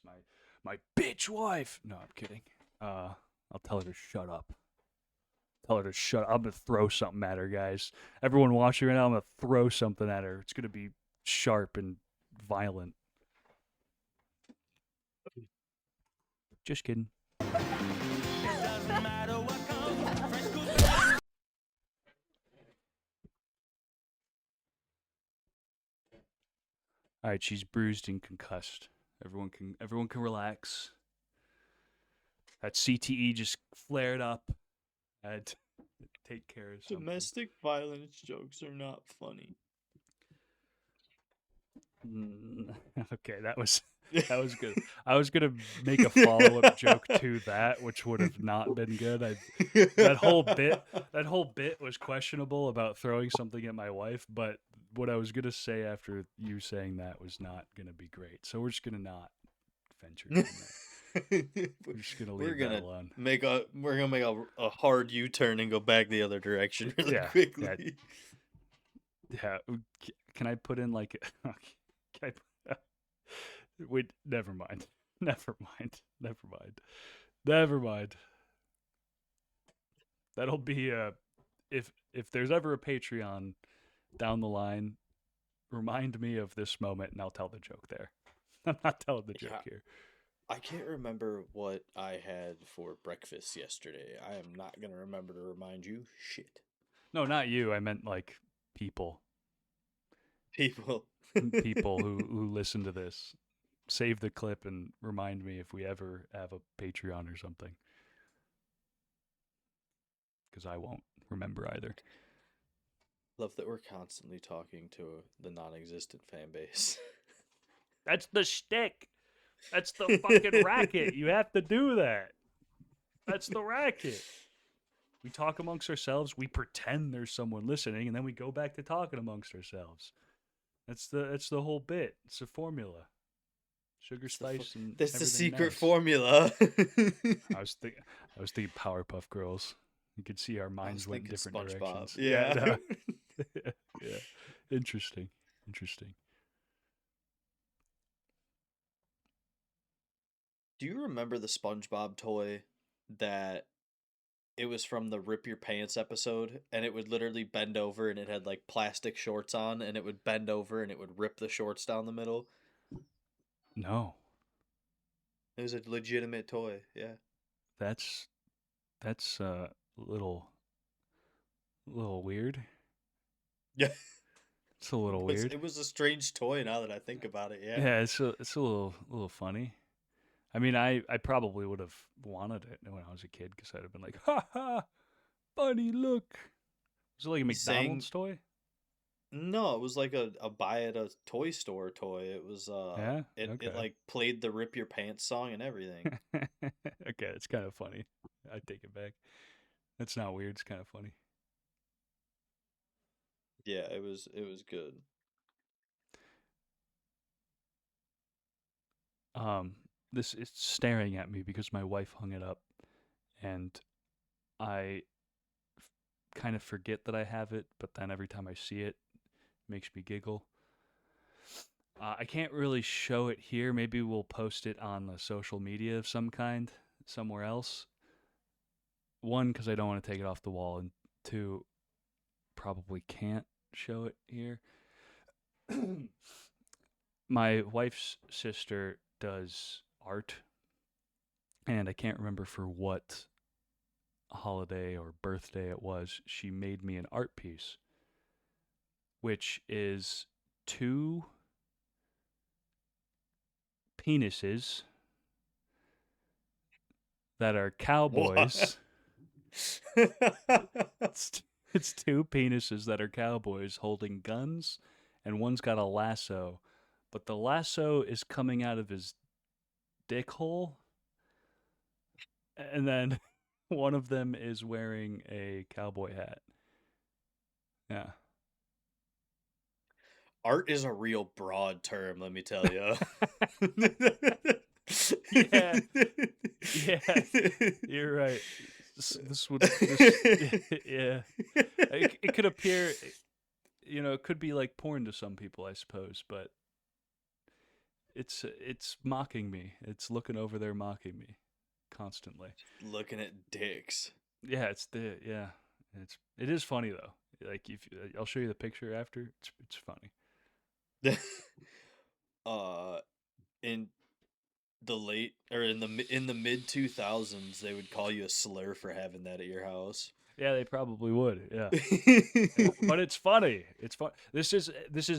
my bitch wife. No, I'm kidding. I'll tell her to shut up. Tell her to shut up. I'm gonna throw something at her, guys. Everyone watching right now, I'm gonna throw something at her. It's gonna be sharp and violent. Just kidding. All right, she's bruised and concussed. Everyone can relax. That CTE just flared up. I had to take care of something. Domestic violence jokes are not funny. Okay, that was good. I was gonna make a follow-up joke to that, which would have not been good. That whole bit was questionable about throwing something at my wife, but what I was gonna say after you saying that was not gonna be great. So we're just gonna not venture down there. We're just gonna leave that alone. We're gonna make a hard U-turn and go back the other direction really quickly. Yeah. Can I put in like? Can I? Wait. Never mind. Never mind. That'll be if there's ever a Patreon down the line, remind me of this moment and I'll tell the joke there. I'm not telling the joke here. I can't remember what I had for breakfast yesterday. I am not going to remember to remind you. Shit. No, not you. I meant like people. People who listen to this. Save the clip and remind me if we ever have a Patreon or something. Because I won't remember either. Love that we're constantly talking to the non-existent fan base. That's the shtick. That's the fucking racket. You have to do that. That's the racket. We talk amongst ourselves. We pretend there's someone listening, and then we go back to talking amongst ourselves. That's the whole bit. It's a formula. Sugar, spice, and that's the secret nice. Formula. I was thinking Powerpuff Girls. You could see our minds went in different SpongeBob. directions. Yeah. Yeah. Interesting. Do you remember the SpongeBob toy that it was from the Rip Your Pants episode, and it would literally bend over and it had like plastic shorts on, and it would bend over and it would rip the shorts down the middle? No. It was a legitimate toy, yeah. That's a little weird. Yeah. It's a little weird. It was a strange toy now that I think about it, yeah. Yeah, it's a little funny. I mean, I probably would have wanted it when I was a kid because I'd have been like, ha ha, buddy, look. Was it like a McDonald's toy? No, it was like a buy at a toy store toy. It was Yeah? Okay. It like played the Rip Your Pants song and everything. Okay, it's kind of funny. I take it back. That's not weird. It's kind of funny. Yeah, it was good. This is staring at me because my wife hung it up, and I kind of forget that I have it, but then every time I see it, it makes me giggle. I can't really show it here. Maybe we'll post it on a social media of some kind somewhere else. One, because I don't want to take it off the wall, and two, probably can't show it here. My wife's sister does art, and I can't remember for what holiday or birthday it was. She made me an art piece, which is 2 penises that are cowboys. It's 2 penises that are cowboys holding guns, and one's got a lasso, but the lasso is coming out of his dick hole, and then one of them is wearing a cowboy hat. Yeah. Art is a real broad term, let me tell you. Yeah. You're right. Yeah. It could appear, it could be like porn to some people, I suppose, but it's mocking me. It's looking over there mocking me constantly. Looking at dicks. Yeah, it is funny though. Like if I'll show you the picture after. It's funny. uh, in the late or in the mid 2000s, they would call you a slur for having that at your house. Yeah, they probably would. Yeah. But it's funny. It's fun. This is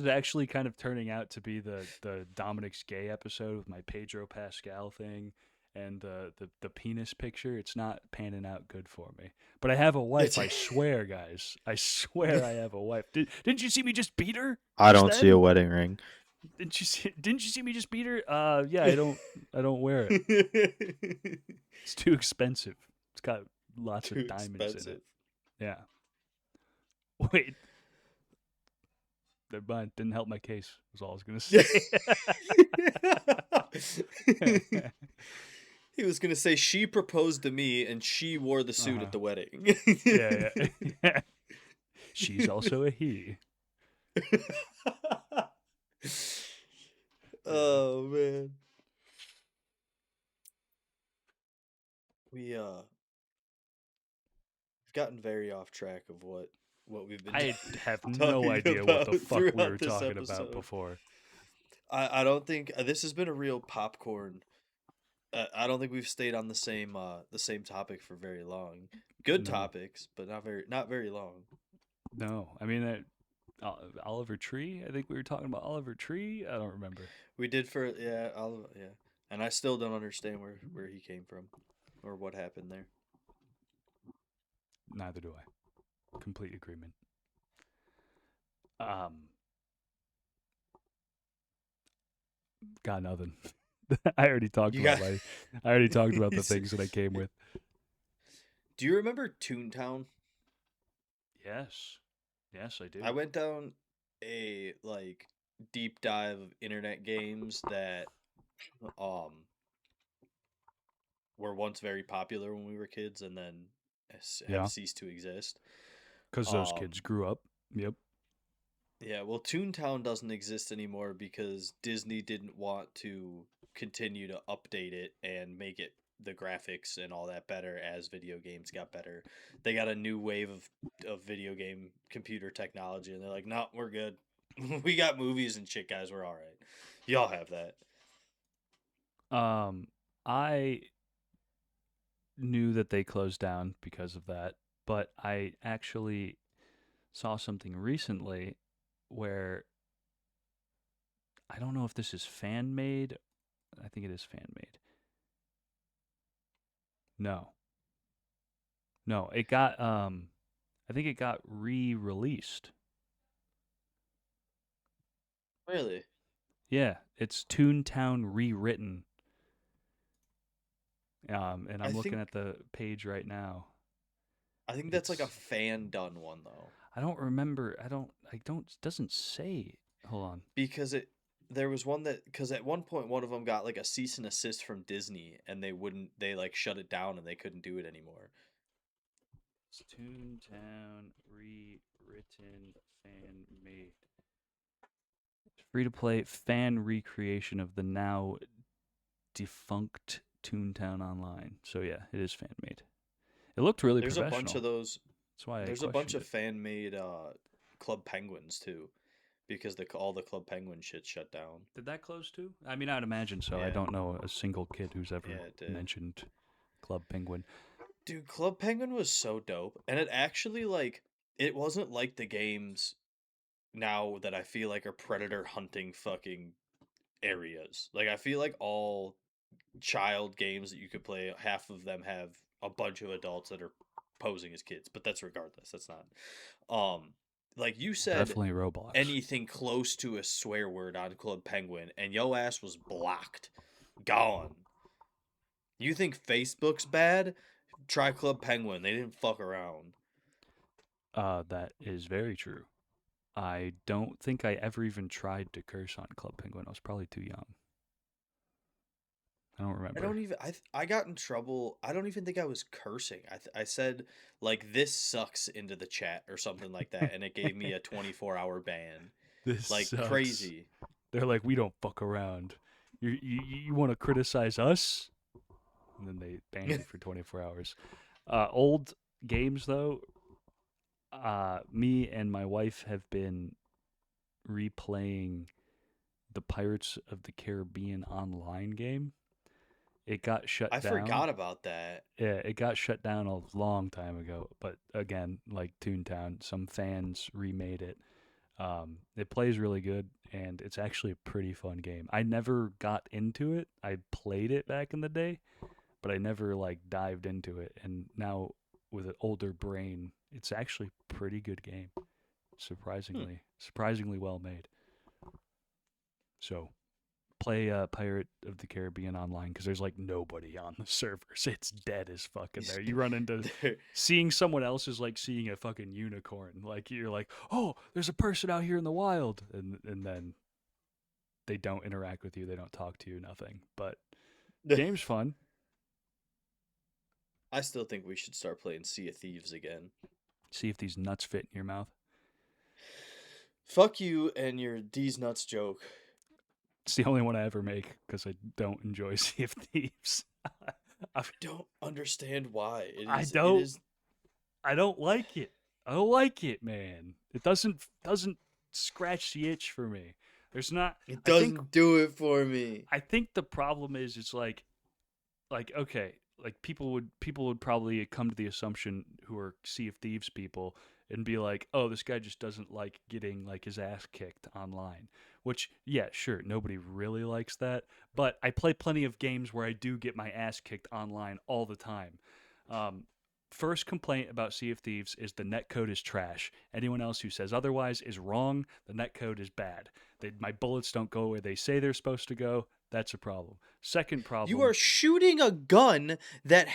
actually kind of turning out to be the Dominic's gay episode with my Pedro Pascal thing and the penis picture. It's not panning out good for me. But I have a wife. It's I swear, guys. I swear I have a wife. Didn't you see me just beat her I just don't see a then? wedding ring. Didn't you see me just beat her? Yeah. I don't wear it. It's too expensive. It's got lots too of diamonds in it. expensive. Yeah. Wait, never mind. Didn't help my case. Was all I was gonna say. He was gonna say she proposed to me and she wore the suit Uh-huh. at the wedding. Yeah, yeah. She's also a he. Oh man. We've gotten very off track of what we've been I have no talking idea what the about fuck we throughout were this talking about episode. before. I don't think this has been a real popcorn. I don't think we've stayed on the same topic for very long. Good No, topics, but not very long. no. I mean, Oliver Tree. I think we were talking about Oliver Tree. I don't remember. We did for yeah, and I still don't understand where he came from, or what happened there. Neither do I. Complete agreement. Um, got nothing. I already talked You about got. I already talked about the things that I came with. Do you remember Toontown? Yes, yes, I do. I went down a deep dive of internet games that um were once very popular when we were kids and then have Yeah, ceased to exist. because those kids Um, grew up. Yep. yeah, well, Toontown doesn't exist anymore because Disney didn't want to continue to update it and make it the graphics and all that better as video games got better. They got a new wave of video game computer technology and they're like, no, we're good. We got movies and shit, guys. We're all right. Y'all have that. I knew that they closed down because of that, but I actually saw something recently where I don't know if this is fan made. I think it is fan made. No. No, it got I think it got re-released. Really? Yeah, it's Toontown rewritten. And I I'm looking think at the page right now. I think that's like a It's fan done one though. I don't remember. I don't it doesn't say. Hold on. Because there was one that because at one point one of them got like a cease and assist from Disney and they like shut it down and they couldn't do it anymore. It's Toontown rewritten fan made. Free to play fan recreation of the now defunct Toontown Online. So yeah, it is fan made. It looked really There's a bunch of professional. those. That's why I There's a bunch questioned of it. fan made Club Penguins too, because all the Club Penguin shit shut down. Did that close too? I mean, I'd imagine so. I Yeah, don't know a single kid who's ever yeah, it did. mentioned Club Penguin. Dude, Club Penguin was so dope, and it actually it wasn't like the games now that I feel like are predator hunting fucking areas. Like I feel like all child games that you could play, half of them have a bunch of adults that are posing as kids, but that's regardless. That's not. Like you said, Definitely Roblox. anything close to a swear word on Club Penguin, and yo ass was blocked, gone. You think Facebook's bad? Try Club Penguin. They didn't fuck around. That is very true. I don't think I ever even tried to curse on Club Penguin. I was probably too young. I don't I remember. don't even. I got in trouble. I don't even think I was cursing. I said like this sucks into the chat or something like that, and it gave me a 24-hour ban. This Like sucks. crazy. They're like, we don't fuck around. You want to criticize us? And then they ban you for 24 hours. Old games though, me and my wife have been replaying the Pirates of the Caribbean online game. It got I shut down. forgot about that. Yeah, it got shut down a long time ago. But again, like Toontown, some fans remade it. It plays really good, and it's actually a pretty fun game. I never got into it. I played it back in the day, but I never like dived into it. And now with an older brain, it's actually a pretty good game. Hmm. Surprisingly well made. So play Pirate of the Caribbean online because there's like nobody on the servers. It's dead as fuck in there. You run into There- seeing someone else is like seeing a fucking unicorn. Like you're like, oh, there's a person out here in the wild, and then they don't interact with you. They don't talk to you. Nothing. But game's fun. I still think we should start playing Sea of Thieves again. See if these nuts fit in your mouth. Fuck you and your D's nuts joke. It's the only one I ever make because I don't enjoy Sea of Thieves. I don't understand why. It I is. It don't. is. I don't like it. I don't like it, man. It doesn't scratch the itch for me. There's not. It I think doesn't do it for me. I think the problem is it's like okay, like people would probably come to the assumption who are Sea of Thieves people and be like, oh, this guy just doesn't like getting like his ass kicked online. Which yeah, sure, nobody really likes that. But I play plenty of games where I do get my ass kicked online all the time. Um, First complaint about Sea of Thieves is the netcode is trash. Anyone else who says otherwise is wrong. The netcode is bad. My bullets don't go where they say they're supposed to go. That's a problem. Second You problem, are shooting a gun that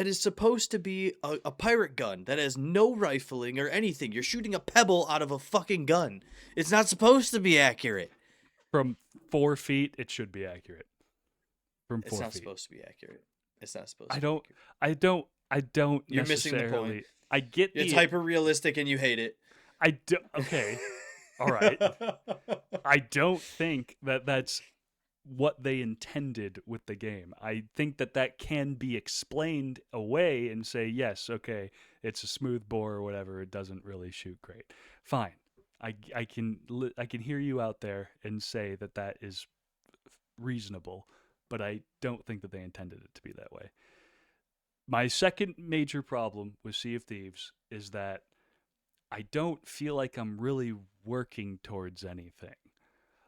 is supposed to be a pirate gun that has no rifling or anything. You're shooting a pebble out of a fucking gun. It's not supposed to be accurate. from 4 feet, it should be accurate. From It's four not feet. supposed to be accurate. It's not supposed I to be don't, accurate. I don't You're missing the point. necessarily. I get It's the, hyper realistic and you hate it. I do, okay, all right. I don't think that that's what they intended with the game. I think that that can be explained away and say, yes, okay, it's a smooth bore or whatever. It doesn't really shoot great. Fine. I can hear you out there and say that that is reasonable, but I don't think that they intended it to be that way. My second major problem with Sea of Thieves is that I don't feel like I'm really working towards anything.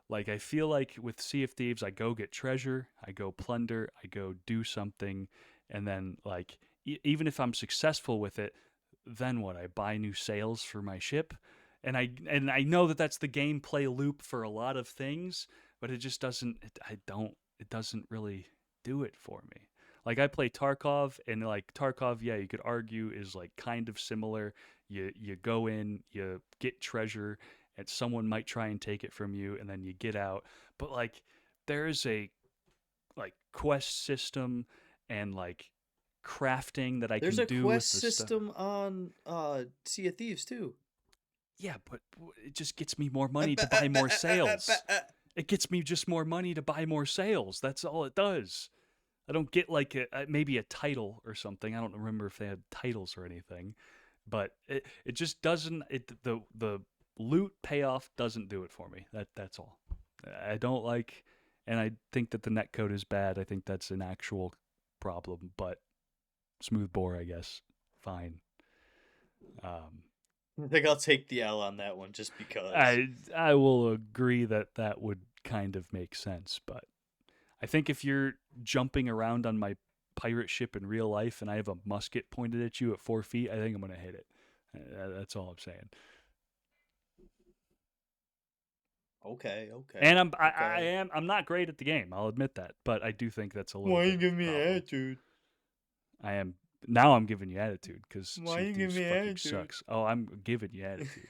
Like I feel like with Sea of Thieves, I go get treasure, I go plunder, I go do something, and then like even if I'm successful with it, then what? I buy new sails for my ship, and I know that that's the gameplay loop for a lot of things, but it just doesn't. It doesn't really do it for me. Like I play Tarkov, and like Tarkov, yeah, you could argue is like kind of similar. You go in, you get treasure, and someone might try and take it from you, and then you get out. But like there's a like quest system and like crafting that I There's can a do with quest the stuff. system on Sea of Thieves too. Yeah, but it just gets me more money to buy more sales. It gets me just more money to buy more sales. That's all it does. I don't get like maybe a title or something. I don't remember if they had titles or anything, but it just doesn't. The loot payoff doesn't do it for me. That's all. I don't like, and I think that the netcode is bad. I think that's an actual problem. But smooth bore, I guess, fine. Um, I think I'll take the L on that one just because. I will agree that that would kind of make sense, but I think if you're jumping around on my pirate ship in real life and I have a musket pointed at you at 4 feet, I think I'm gonna hit it. That's all I'm saying. Okay, okay, And okay. I'm not great at the game. I'll admit that, but I do think that's a little Why bit you of give a me problem. attitude? I am now. I'm giving you attitude because Why Sea of you give Thieves me fucking attitude? sucks. Oh, I'm giving you attitude.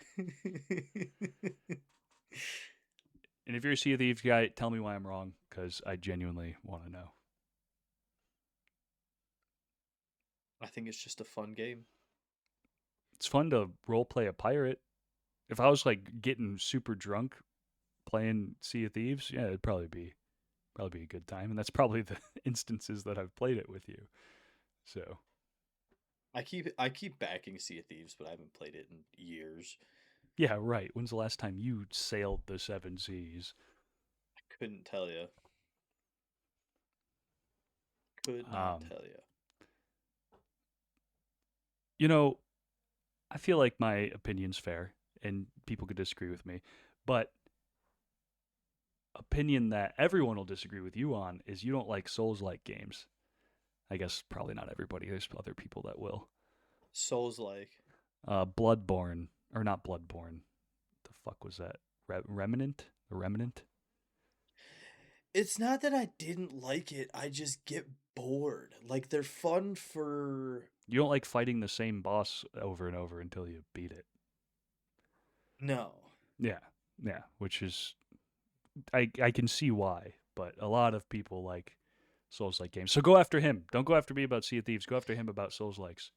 And if you're a Sea of Thieves guy, tell me why I'm wrong because I genuinely want to know. I think it's just a fun game. It's fun to role play a pirate. If I was like getting super drunk playing Sea of Thieves, yeah, it'd probably be a good time, and that's probably the instances that I've played it with you. So I keep backing Sea of Thieves, but I haven't played it in years. Yeah, right. When's the last time you sailed the seven seas? Couldn't tell you. Could not Um, tell you. you know, I feel like my opinion's fair, and people could disagree with me, but opinion that everyone will disagree with you on is you don't like Souls-like games. I guess probably not everybody. There's other people that will. Souls like. Bloodborne or not Bloodborne? The fuck was that? Remnant? The Remnant? It's not that I didn't like it. I just get bored. Like they're fun for You don't like fighting the same boss over and over until you beat it. no. Yeah, yeah. Which is I can see why, but a lot of people like Souls-like games. So go after him. Don't go after me about Sea of Thieves. Go after him about Souls-likes.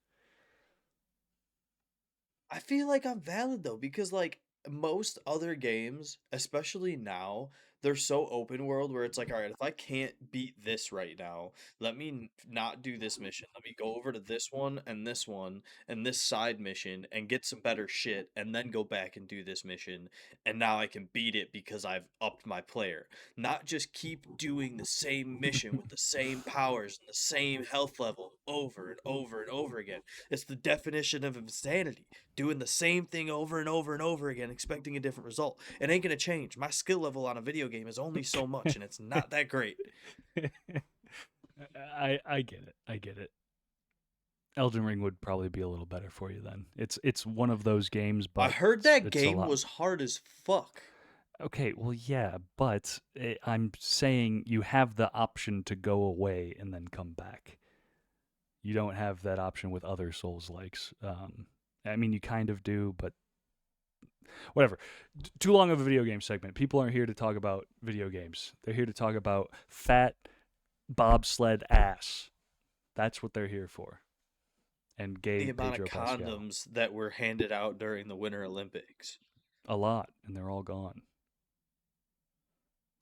I feel like I'm valid though because like most other games, especially now, they're so open world where it's like, all right, if I can't beat this right now, let me not do this mission. Let me go over to this one and this side mission and get some better shit and then go back and do this mission and now I can beat it because I've upped my player. Not just keep doing the same mission with the same powers and the same health level over and over and over again. It's the definition of insanity, doing the same thing over and over and over again, expecting a different result. It ain't gonna change. My skill level on a video game is only so much, and it's not that great. I get it. I get it. Elden Ring would probably be a little better for you then. It's one of those games, I but heard that it's a game lot. was hard as fuck. Okay, well, yeah, but I'm saying you have the option to go away and then come back. You don't have that option with other Souls likes. I mean, you kind of do, but whatever. Too long of a video game segment. People aren't here to talk about video games. They're here to talk about fat bobsled ass. That's what they're here for. And The gay amount of Pedro Pascal. condoms that were handed out during the Winter Olympics. A lot, and they're all gone.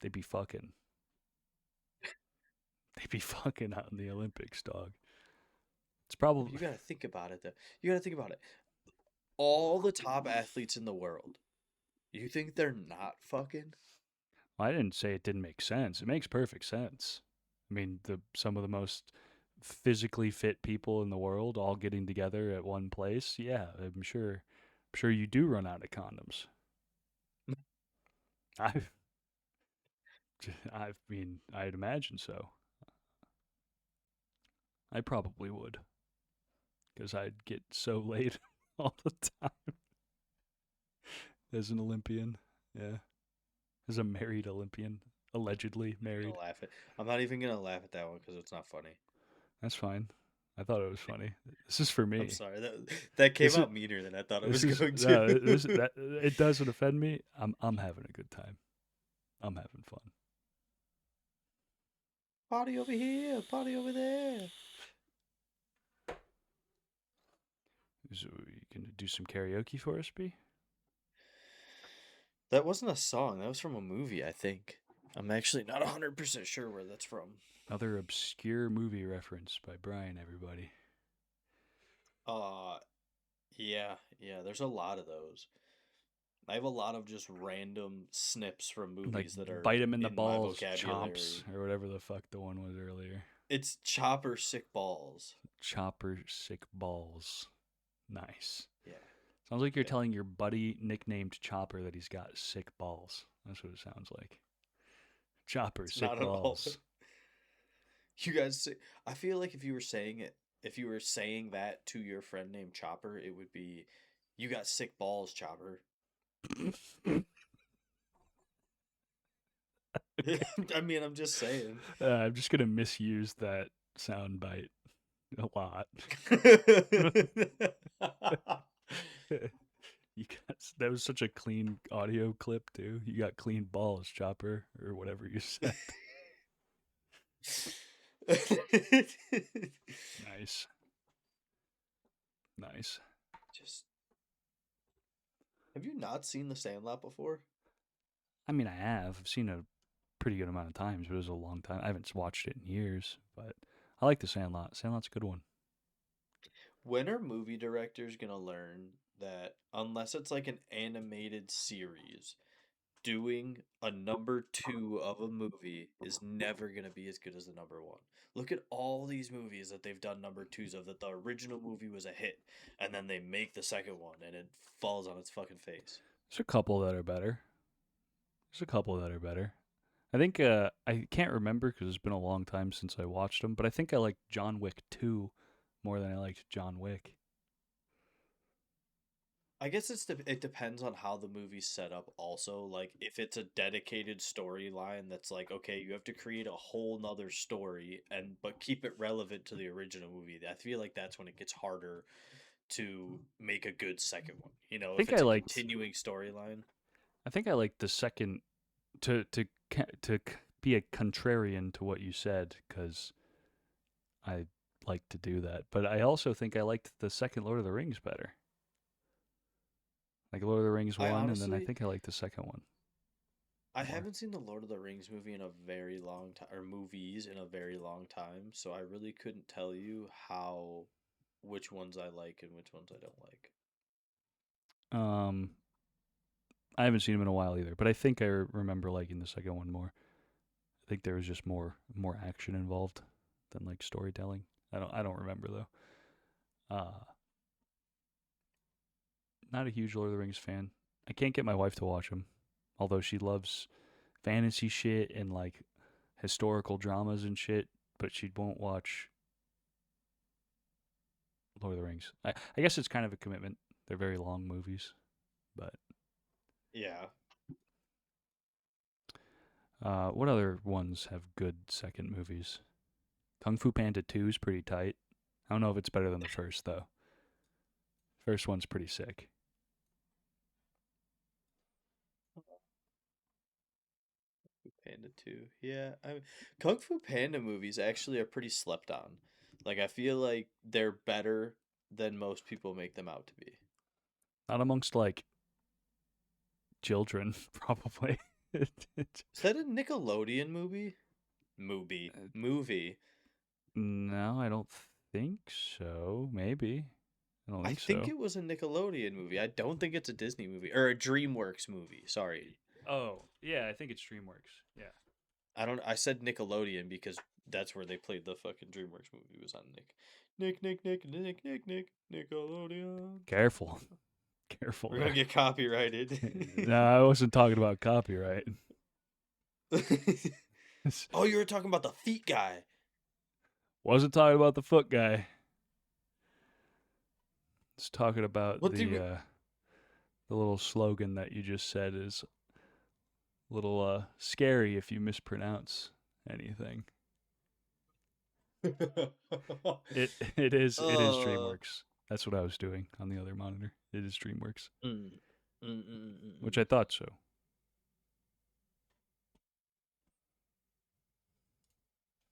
They be fucking. They be fucking out in the Olympics, dog. It's probably. You gotta think about it though. You gotta think about it. All the top athletes in the world. You think they're not fucking? I didn't say it didn't make sense. It makes perfect sense. I mean, some of the most physically fit people in the world all getting together at one place. Yeah, I'm sure. I'm sure you do run out of condoms. I, I mean, I'd imagine so. I probably would, because I'd get so laid all the time as an Olympian. Yeah, as a married Olympian, allegedly I'm married. gonna laugh at. I'm not even gonna laugh at that one because it's not funny. That's fine. I thought it was funny. This is for I'm me. sorry that came This is out meaner than I thought it this was is going no, this to. that it doesn't offend me. I'm having a good time. I'm having fun. Party over here, party over there. So you can do some karaoke for us, B? That wasn't a song. That was from a movie, I think. I'm actually not 100% sure where that's from. Another obscure movie reference by Brian. Everybody. Uh, yeah. There's a lot of those. I have a lot of just random snips from Like movies that are bite him in the in my balls, chomps, vocabulary. or whatever the fuck the one was earlier. It's Chopper Sick Balls. Chopper sick balls. Nice. Yeah, Sounds like you're yeah. telling your buddy nicknamed Chopper that he's got sick balls. That's what it sounds like. Chopper It's sick not at all. balls. You guys say, I feel like if you were saying that to your friend named Chopper, it would be, you got sick balls, Chopper. I mean, I'm just saying. I'm just gonna misuse that sound bite a lot. You got that was such a clean audio clip too. You got clean balls, Chopper, or whatever you said. Nice, nice. Just have you not seen The Sandlot before? I mean, I have. I've seen it a pretty good amount of times, but it was a long time. I haven't watched it in years, but I like The Sandlot. Sandlot's a good one. When are movie directors gonna learn that unless it's like an animated series, doing a number two of a movie is never gonna be as good as the number one. Look at all these movies that they've done number twos of that the original movie was a hit, and then they make the second one and it falls on its fucking face. There's a couple that are better. There's a couple that are better. I think I can't remember because it's been a long time since I watched them, but I think I liked John Wick 2 more than I liked John Wick. I guess it depends on how the movie's set up also. Like if it's a dedicated storyline that's like, okay, you have to create a whole nother story and but keep it relevant to the original movie. I feel like that's when it gets harder to make a good second one. You know, I if think it's I a liked continuing storyline. I think I liked the second to be a contrarian to what you said because I like to do that, but I also think I liked the second Lord of the Rings better. Like Lord of the Rings I 1, and then I honestly think I liked the second one I more. haven't seen the Lord of the Rings movie in a very long time, or movies in a very long time, so I really couldn't tell you how which ones I like and which ones I don't like. Um, I haven't seen them in a while either, but I think I remember liking the second one more. I think there was just more action involved than like storytelling. I don't remember though. Uh, Not a huge Lord of the Rings fan. I can't get my wife to watch them, although she loves fantasy shit and like historical dramas and shit, but she won't watch Lord of the Rings. I guess it's kind of a commitment. They're very long movies, but Yeah. what other ones have good second movies? Kung Fu Panda 2 is pretty tight. I don't know if it's better than the first though. First one's pretty sick. Panda 2. Yeah, Kung Fu Panda movies actually are pretty slept on. Like I feel like they're better than most people make them out to be. Not amongst like children, probably. Is that a Nickelodeon movie? Movie. Uh, Movie. no, I don't think so. Maybe. I don't I think think so. it was a Nickelodeon movie. I don't think it's a Disney movie or a DreamWorks movie. Sorry. Oh, yeah, I think it's DreamWorks. Yeah. I said Nickelodeon because that's where they played the fucking DreamWorks movie was on Nick Nickelodeon. Careful. Careful We're gonna there. get copyrighted. No, I wasn't talking about copyright. Oh, you were talking about the feet guy. Wasn't talking about the foot guy. Just talking about What do you the little slogan that you just said is a little scary if you mispronounce anything. mean? It is uh, DreamWorks. That's what I was doing on the other monitor. It is DreamWorks, mm, mm, mm, mm, which mm. I thought so.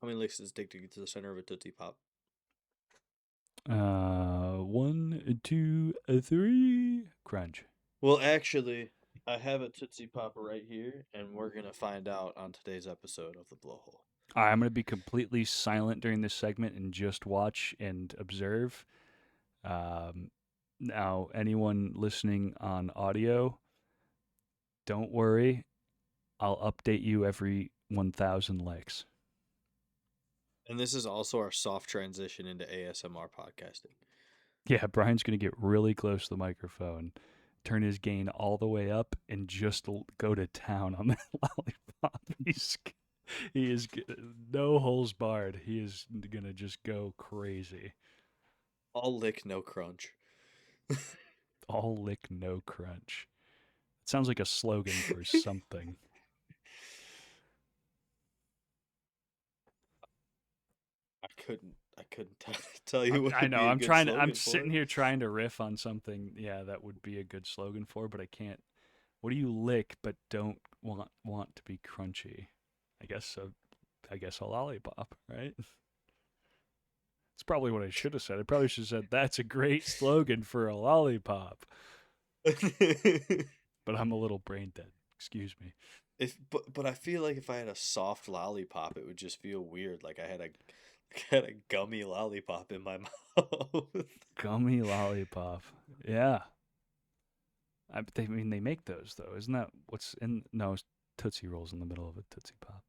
How many licks does it take to get to the center of a Tootsie Pop? 1, 2, 3, crunch. Well, actually, I have a Tootsie Pop right here, and we're gonna find out on today's episode of the Blowhole. I'm going to be completely silent during this segment and just watch and observe. Now, anyone listening on audio, don't worry. I'll update you every 1,000 likes. And this is also our soft transition into ASMR podcasting. Yeah, Brian's going to get really close to the microphone, turn his gain all the way up, and just go to town on that lollipop. He is no holes barred. He is going to just go crazy. All lick, no crunch. All lick, no crunch. It sounds like a slogan for something. I couldn't tell you what I would know. be a I'm good trying to. I'm slogan for sitting it. here trying to riff on something. Yeah, that would be a good slogan for, but I can't. What do you lick but don't want to be crunchy? I guess. I guess a lollipop, right? It's probably what I should have said. I probably should have said that's a great slogan for a lollipop. But I'm a little brain dead. Excuse me. But I feel like if I had a soft lollipop, it would just feel weird. Like I had a had a gummy lollipop in my mouth. Gummy lollipop. Yeah. I mean, they make those, though. Isn't that what's in? No, it's Tootsie Rolls in the middle of a Tootsie Pop.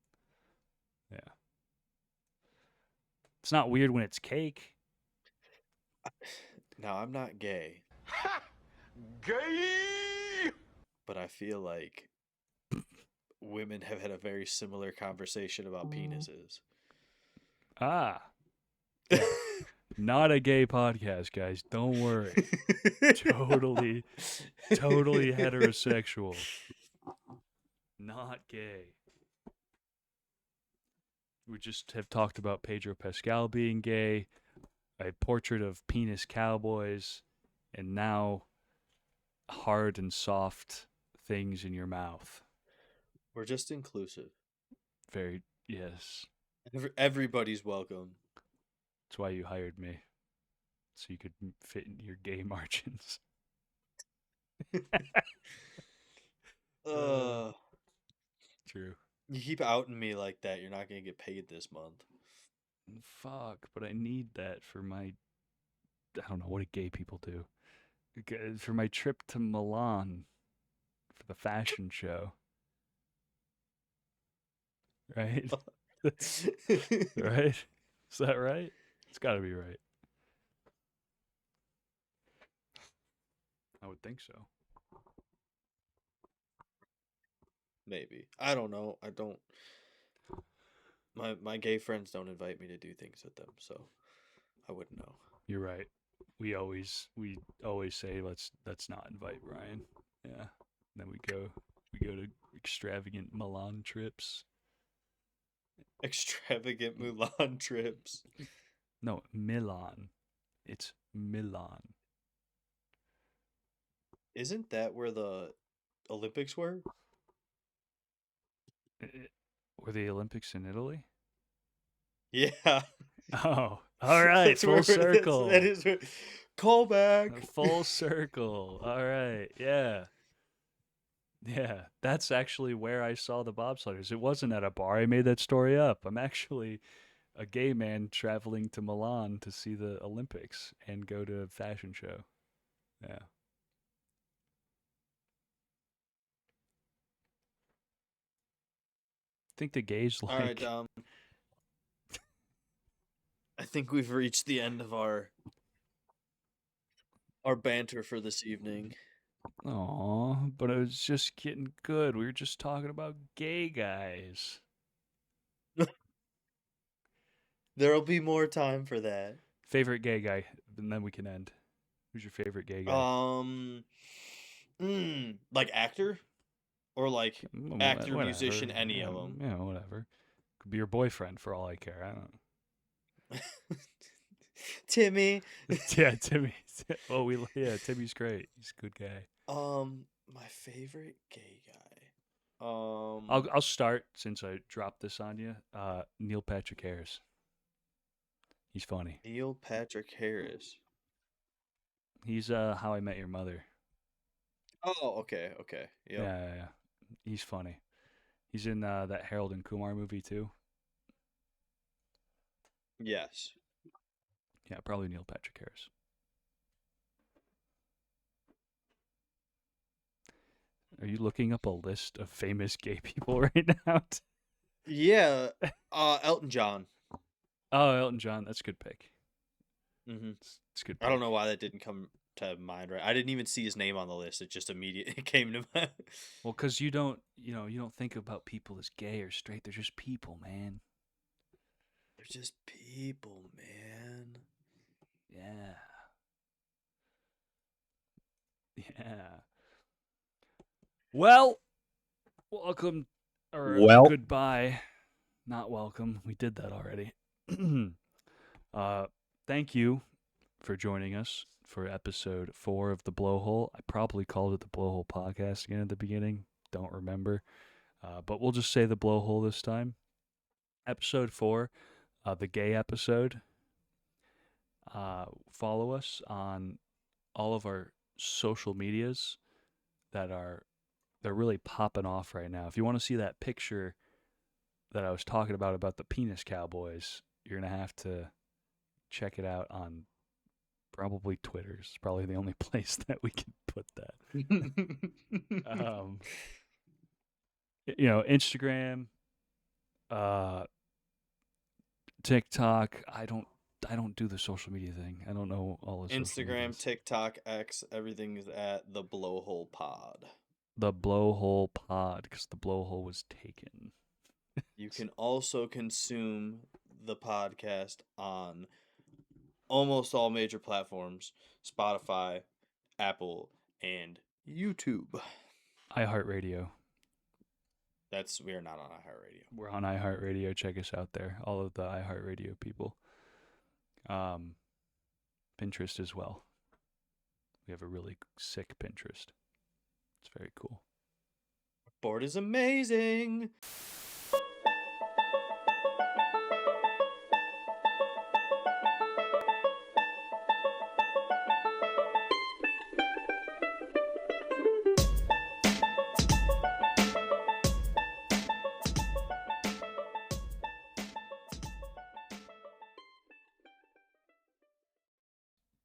Yeah. It's not weird when it's cake. Now I'm not gay, Gay! but I feel like women have had a very similar conversation about penises. Ah. Yeah. Not a gay podcast, guys. Don't worry. Totally heterosexual. Not gay. We just have talked about Pedro Pascal being gay, a portrait of penis cowboys, and now hard and soft things in your mouth. We're just inclusive. Very, yes. Everybody's welcome. That's why you hired me. So you could fit in your gay margins. Uh, True. you keep outing me like that, you're not gonna get paid this month. Fuck, but I need that for my. I don't know, what do gay people do? For my trip to Milan for the fashion show. Right? Right? Is that right? It's got to be right. I would think so. Maybe. I don't know. I don't. My gay friends don't invite me to do things with them, so I wouldn't know. You're right. We always say let's not invite Ryan. Yeah. Then we go to extravagant Milan trips. Extravagant Mulan trips. No, Milan. It's Milan. Isn't that where the Olympics were? Were the Olympics in Italy? Yeah. Oh, all right. That's Full where circle. that is where, call back. Full circle. All right. Yeah. Yeah. That's actually where I saw the bobsledders. It wasn't at a bar. I made that story up. I'm actually a gay man traveling to Milan to see the Olympics and go to a fashion show. Yeah. I think the gays All right, I think we've reached the end of our banter for this evening. Aw, but it was just getting good. We were just talking about gay guys. There'll be more time for that. Favorite gay guy, and then we can end. Who's your favorite gay guy? Like actor, or like actor, Whatever. musician, any of them. Yeah, whatever. Could be your boyfriend for all I care. I don't know. Timmy. Yeah, Timmy. Oh, Timmy's great. He's a good guy. My favorite gay guy. I'll start since I dropped this on you. Neil Patrick Harris. He's funny. Neil Patrick Harris. He's How I Met Your Mother. Oh, okay. Yep. Yeah. He's funny. He's in that Harold and Kumar movie too. Yes. Yeah, probably Neil Patrick Harris. Are you looking up a list of famous gay people right now? Yeah. Elton John. Oh, Elton John. That's a good pick. Mm-hmm. It's good. I don't know why that didn't come to mind. Right. I didn't even see his name on the list. It just immediately came to mind. Well, because you don't think about people as gay or straight. They're just people, man. They're just people, man. Yeah. Yeah. Well, welcome or goodbye. Not welcome. We did that already. Thank you for joining us for episode 4 of The Blowhole. I probably called it The Blowhole Podcast again at the beginning. Don't remember. But we'll just say The Blowhole this time. Episode 4, the gay episode. Follow us on all of our social medias that are they're really popping off right now. If you want to see that picture that I was talking about the penis Cowboys, you're gonna have to check it out on probably Twitter. It's probably the only place that we can put that. Instagram, TikTok. I don't do the social media thing. I don't know all the social Instagram, medias. TikTok, X, everything is at the Blowhole Pod. The Blowhole Pod, because the blowhole was taken. You can also consume the podcast on almost all major platforms: Spotify, Apple, and YouTube. iHeartRadio. We are not on iHeartRadio. We're on iHeartRadio. Check us out there. All of the iHeartRadio people. Pinterest as well. We have a really sick Pinterest. It's very cool. Board is amazing.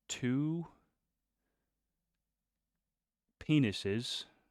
Two penises